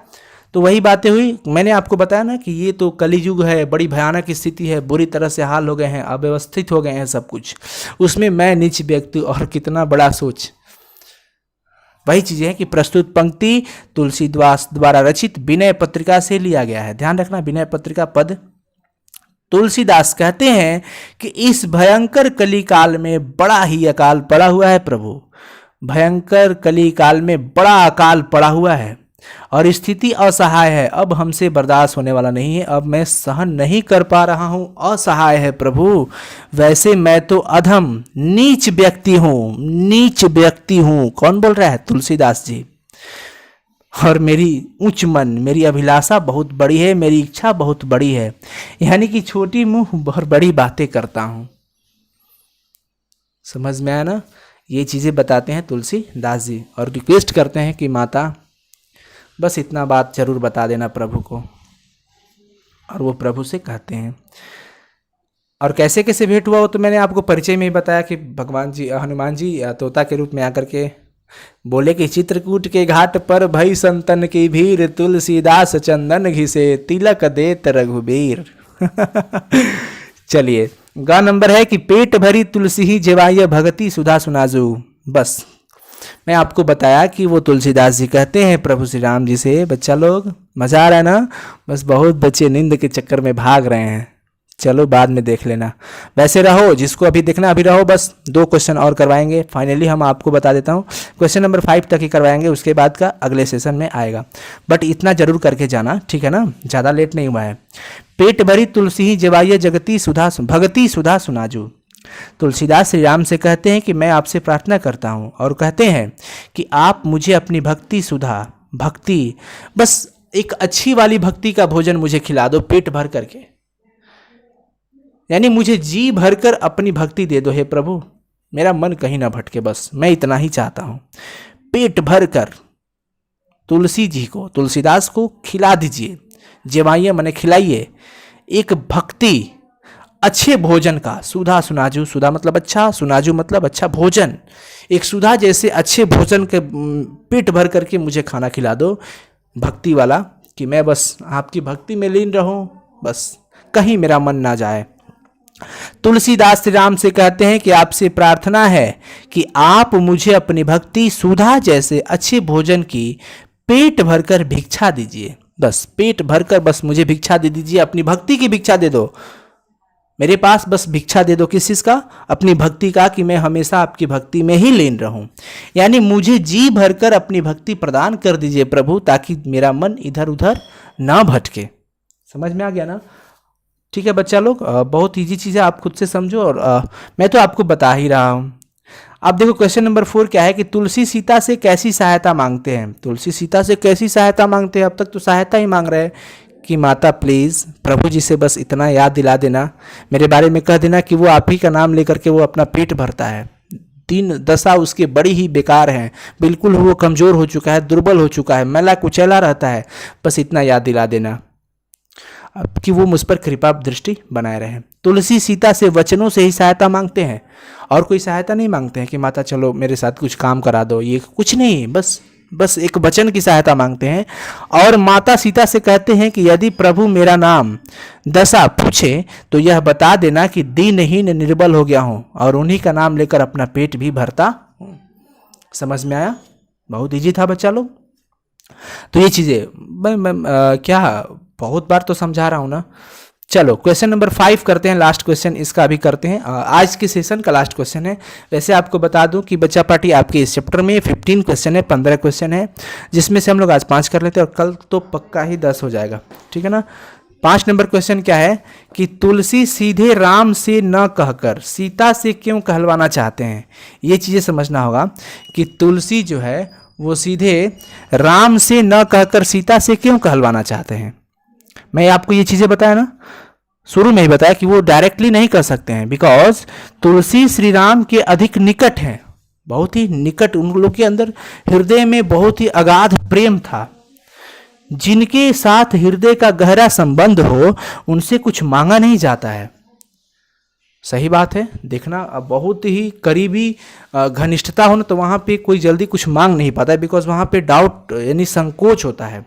तो वही बातें हुई, मैंने आपको बताया ना कि ये तो कलियुग है, बड़ी भयानक स्थिति है, बुरी तरह से हाल हो गए हैं, अव्यवस्थित हो गए हैं सब कुछ। उसमें मैं नीच व्यक्ति और कितना बड़ा सोच। वही चीजें हैं कि प्रस्तुत पंक्ति तुलसीदास द्वारा रचित विनय पत्रिका से लिया गया है। ध्यान रखना, विनय पत्रिका पद। तुलसीदास कहते हैं कि इस भयंकर कली काल में बड़ा ही अकाल पड़ा हुआ है प्रभु। भयंकर कली काल में बड़ा अकाल पड़ा हुआ है और स्थिति असहाय है। अब हमसे बर्दाश्त होने वाला नहीं है, अब मैं सहन नहीं कर पा रहा हूं, असहाय है प्रभु। वैसे मैं तो अधम नीच व्यक्ति हूं। कौन बोल रहा है? तुलसीदास जी। और मेरी उच्च मन, मेरी अभिलाषा बहुत बड़ी है, मेरी इच्छा बहुत बड़ी है, यानी कि छोटी मुंह बहुत बड़ी बातें करता हूं। समझ में आया ना, ये चीजें बताते हैं तुलसीदास जी और रिक्वेस्ट करते हैं कि माता बस इतना बात जरूर बता देना प्रभु को। और वो प्रभु से कहते हैं। और कैसे कैसे भेंट हुआ वो तो मैंने आपको परिचय में ही बताया कि भगवान जी हनुमान जी तोता के रूप में आकर के बोले कि चित्रकूट के घाट पर भई संतन की भीड़, तुलसीदास चंदन घिसे तिलक देत रघुबीर। चलिए, गा नंबर है कि पेट भरी तुलसी ही जेवाय भगति सुधा सुनाजू। बस मैं आपको बताया कि वो तुलसीदास जी कहते हैं प्रभु श्री राम जी से। बच्चा लोग मजा आ रहा है ना? बस बहुत बच्चे नींद के चक्कर में भाग रहे हैं। चलो बाद में देख लेना, वैसे रहो, जिसको अभी देखना अभी रहो। बस 2 क्वेश्चन और करवाएंगे फाइनली, हम आपको बता देता हूँ क्वेश्चन नंबर 5 तक ही करवाएंगे, उसके बाद का अगले सेशन में आएगा। बट इतना जरूर करके जाना, ठीक है ना, ज़्यादा लेट नहीं हुआ है। पेट भरी तुलसी ही जवाइय जगती सुधा भगति सुधा सुनाजू। तुलसीदास श्री राम से कहते हैं कि मैं आपसे प्रार्थना करता हूँ और कहते हैं कि आप मुझे अपनी भक्ति सुधा, भक्ति, बस एक अच्छी वाली भक्ति का भोजन मुझे खिला दो पेट भर करके, यानी मुझे जी भरकर अपनी भक्ति दे दो हे प्रभु, मेरा मन कहीं ना भटके, बस मैं इतना ही चाहता हूं। पेट भर कर तुलसी जी को, तुलसीदास को खिला दीजिए, जेवाइए मने खिलाइए एक भक्ति अच्छे भोजन का। सुधा सुनाजू, सुधा मतलब अच्छा, सुनाजू मतलब अच्छा भोजन, एक सुधा जैसे अच्छे भोजन के पेट भर करके मुझे खाना खिला दो भक्ति वाला, कि मैं बस आपकी भक्ति में लीन रहूं, बस कहीं मेरा मन ना जाए। तुलसीदास श्री राम से कहते हैं कि आपसे प्रार्थना है कि आप मुझे अपनी भक्ति सुधा जैसे अच्छे भोजन की पेट भरकर भिक्षा दीजिए। बस पेट भरकर बस मुझे भिक्षा दे दीजिए, अपनी भक्ति की भिक्षा दे दो मेरे पास, बस भिक्षा दे दो। किस चीज का? अपनी भक्ति का, कि मैं हमेशा आपकी भक्ति में ही लीन रहूं, यानी मुझे जी भरकर अपनी भक्ति प्रदान कर दीजिए प्रभु, ताकि मेरा मन इधर उधर ना भटके। समझ में आ गया ना? ठीक है बच्चा लोग, बहुत इजी चीज़ है, आप खुद से समझो और मैं तो आपको बता ही रहा हूँ। अब देखो क्वेश्चन नंबर 4 क्या है कि तुलसी सीता से कैसी सहायता मांगते हैं। तुलसी सीता से कैसी सहायता मांगते हैं? अब तक तो सहायता ही मांग रहे हैं कि माता प्लीज़ प्रभु जी से बस इतना याद दिला देना, मेरे बारे में कह देना कि वो आप ही का नाम लेकर के वो अपना पेट भरता है। तीन दशा उसकी बड़ी ही बेकार है, बिल्कुल वो कमज़ोर हो चुका है, दुर्बल हो चुका है, मैला कुचैला रहता है। बस इतना याद दिला देना कि वो मुझ पर कृपा दृष्टि बनाए रहे। तुलसी सीता से वचनों से ही सहायता मांगते हैं, और कोई सहायता नहीं मांगते हैं कि माता चलो मेरे साथ कुछ काम करा दो, ये कुछ नहीं, बस एक वचन की सहायता मांगते हैं। और माता सीता से कहते हैं कि यदि प्रभु मेरा नाम दशा पूछे तो यह बता देना कि दीनहीन निर्बल हो गया हूँ और उन्हीं का नाम लेकर अपना पेट भी भरता हूँ। समझ में आया? बहुत ईजी था बच्चा लोग। तो ये चीज़ें मैं क्या बहुत बार तो समझा रहा हूँ ना। चलो क्वेश्चन नंबर 5 करते हैं, लास्ट क्वेश्चन इसका अभी करते हैं, आज के सेशन का लास्ट क्वेश्चन है। वैसे आपको बता दूं कि बच्चा पार्टी आपके इस चैप्टर में 15 क्वेश्चन है, 15 क्वेश्चन है, जिसमें से हम लोग आज 5 कर लेते हैं और कल तो पक्का ही 10 हो जाएगा, ठीक है ना। 5 नंबर क्वेश्चन क्या है कि तुलसी सीधे राम से न कहकर सीता से क्यों कहलवाना चाहते हैं। ये चीज़ें समझना होगा कि तुलसी जो है वो सीधे राम से न कहकर सीता से क्यों कहलवाना चाहते हैं। मैं आपको ये चीज़ें बताया ना, शुरू में ही बताया कि वो डायरेक्टली नहीं कर सकते हैं, बिकॉज तुलसी श्री राम के अधिक निकट हैं, बहुत ही निकट, उन लोग के अंदर हृदय में बहुत ही अगाध प्रेम था। जिनके साथ हृदय का गहरा संबंध हो उनसे कुछ मांगा नहीं जाता है। सही बात है, देखना अब बहुत ही करीबी घनिष्ठता हो ना तो वहाँ पे कोई जल्दी कुछ मांग नहीं पाता है, बिकॉज वहाँ पे डाउट यानी संकोच होता है,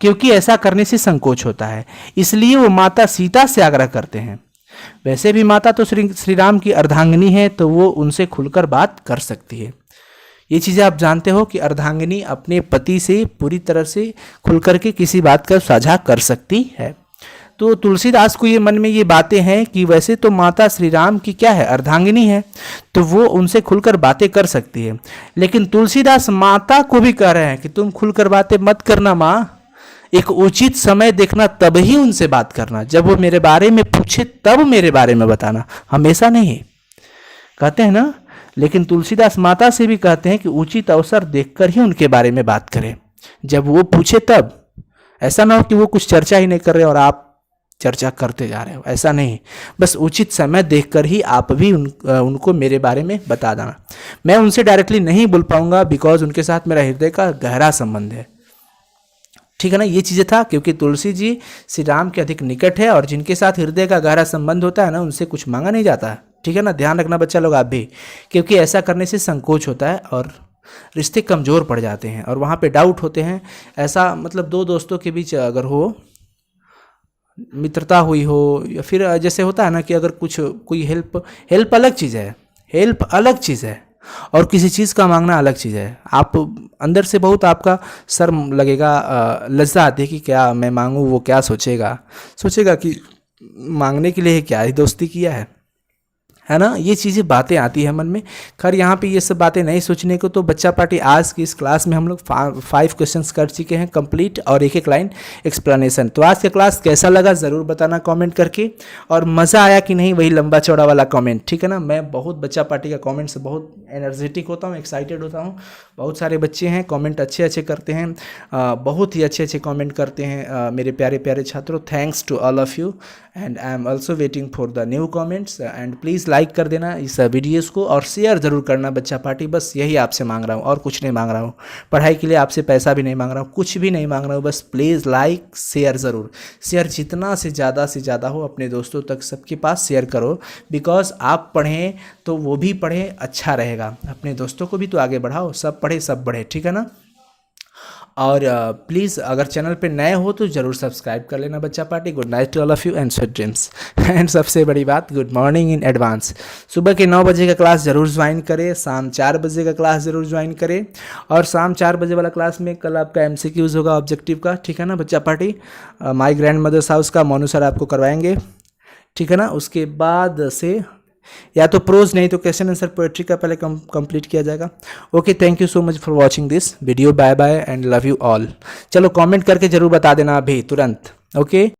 क्योंकि ऐसा करने से संकोच होता है, इसलिए वो माता सीता से आग्रह करते हैं। वैसे भी माता तो श्री राम की अर्धांगिनी है, तो वो उनसे खुलकर बात कर सकती है। ये चीज़ें आप जानते हो कि अर्धांगिनी अपने पति से पूरी तरह से खुलकर के किसी बात का साझा कर सकती है। तो तुलसीदास को ये मन में ये बातें हैं कि वैसे तो माता श्री राम की क्या है, अर्धांगिनी है, तो वो उनसे खुलकर बातें कर सकती है, लेकिन तुलसीदास माता को भी कह रहे हैं कि तुम खुलकर बातें मत करना माँ, एक उचित समय देखना तब ही उनसे बात करना, जब वो मेरे बारे में पूछे तब मेरे बारे में बताना, हमेशा नहीं, कहते हैं ना। लेकिन तुलसीदास माता से भी कहते हैं कि उचित अवसर देखकर ही उनके बारे में बात करें, जब वो पूछे तब। ऐसा ना हो कि वो कुछ चर्चा ही नहीं कर रहे और आप चर्चा करते जा रहे हो, ऐसा नहीं, बस उचित समय देखकर ही आप भी उनको मेरे बारे में बता देना। मैं उनसे डायरेक्टली नहीं बोल पाऊंगा, बिकॉज उनके साथ मेरा हृदय का गहरा संबंध है, ठीक है ना। ये चीज़ें था क्योंकि तुलसी जी श्री राम के अधिक निकट है, और जिनके साथ हृदय का गहरा संबंध होता है ना उनसे कुछ मांगा नहीं जाता है, ठीक है ना। ध्यान रखना बच्चा लोग आप भी, क्योंकि ऐसा करने से संकोच होता है और रिश्ते कमज़ोर पड़ जाते हैं और वहाँ पे डाउट होते हैं। ऐसा मतलब दो दोस्तों के बीच अगर हो, मित्रता हुई हो, या फिर जैसे होता है ना कि अगर कुछ कोई हेल्प अलग चीज़ है, हेल्प अलग चीज़ है, और किसी चीज़ का मांगना अलग चीज़ है। आप अंदर से बहुत आपका शर्म लगेगा, लज्जा आती है कि क्या मैं मांगूँ, वो क्या सोचेगा कि मांगने के लिए क्या ही दोस्ती किया है ना। ये चीज़ें बातें आती है मन में। खैर यहाँ पे ये सब बातें नहीं सोचने को। तो बच्चा पार्टी आज की इस क्लास में हम लोग 5 क्वेश्चंस कर चुके हैं कंप्लीट, और एक लाइन एक्सप्लेनेशन। तो आज का क्लास कैसा लगा ज़रूर बताना कमेंट करके, और मज़ा आया कि नहीं वही लंबा चौड़ा वाला कमेंट, ठीक है ना। मैं बहुत बच्चा पार्टी का कमेंट से बहुत एनर्जेटिक होता हूँ, एक्साइटेड होता हूँ। बहुत सारे बच्चे हैं कमेंट अच्छे करते हैं, बहुत ही अच्छे कमेंट करते हैं मेरे प्यारे प्यारे छात्रों। Thanks to all of you, and I am also waiting for the new comments. And please like कर देना इस वीडियोस को, और शेयर ज़रूर करना बच्चा पार्टी। बस यही आपसे मांग रहा हूँ, और कुछ नहीं मांग रहा हूँ। पढ़ाई के लिए आपसे पैसा भी नहीं मांग रहा हूँ, कुछ भी नहीं मांग रहा हूँ। बस प्लीज़ लाइक शेयर ज़रूर, शेयर जितना से ज़्यादा हो अपने दोस्तों तक सबके पास शेयर करो, बिकॉज आप पढ़ें तो वो भी पढ़ें, अच्छा रहेगा। अपने दोस्तों को भी तो आगे बढ़ाओ, सब पढ़े सब बढ़े, ठीक है ना। और प्लीज़ अगर चैनल पे नए हो तो ज़रूर सब्सक्राइब कर लेना बच्चा party. Good night to all of you and sweet dreams. And सबसे बड़ी बात, गुड मॉर्निंग इन एडवांस। सुबह के 9 बजे का क्लास ज़रूर ज्वाइन करें, शाम 4 बजे का क्लास ज़रूर ज्वाइन करें, और शाम 4 बजे वाला क्लास में कल आपका MCQs होगा ऑब्जेक्टिव का, ठीक है ना बच्चा party. My grand mother's house का मोनू सर आपको करवाएंगे, ठीक है ना। उसके बाद से या तो प्रोज नहीं तो क्वेश्चन आंसर पोएट्री का पहले कंप्लीट किया जाएगा। Okay, thank you so much for watching this video. Bye bye and love you all. चलो कमेंट करके जरूर बता देना अभी तुरंत। ओके।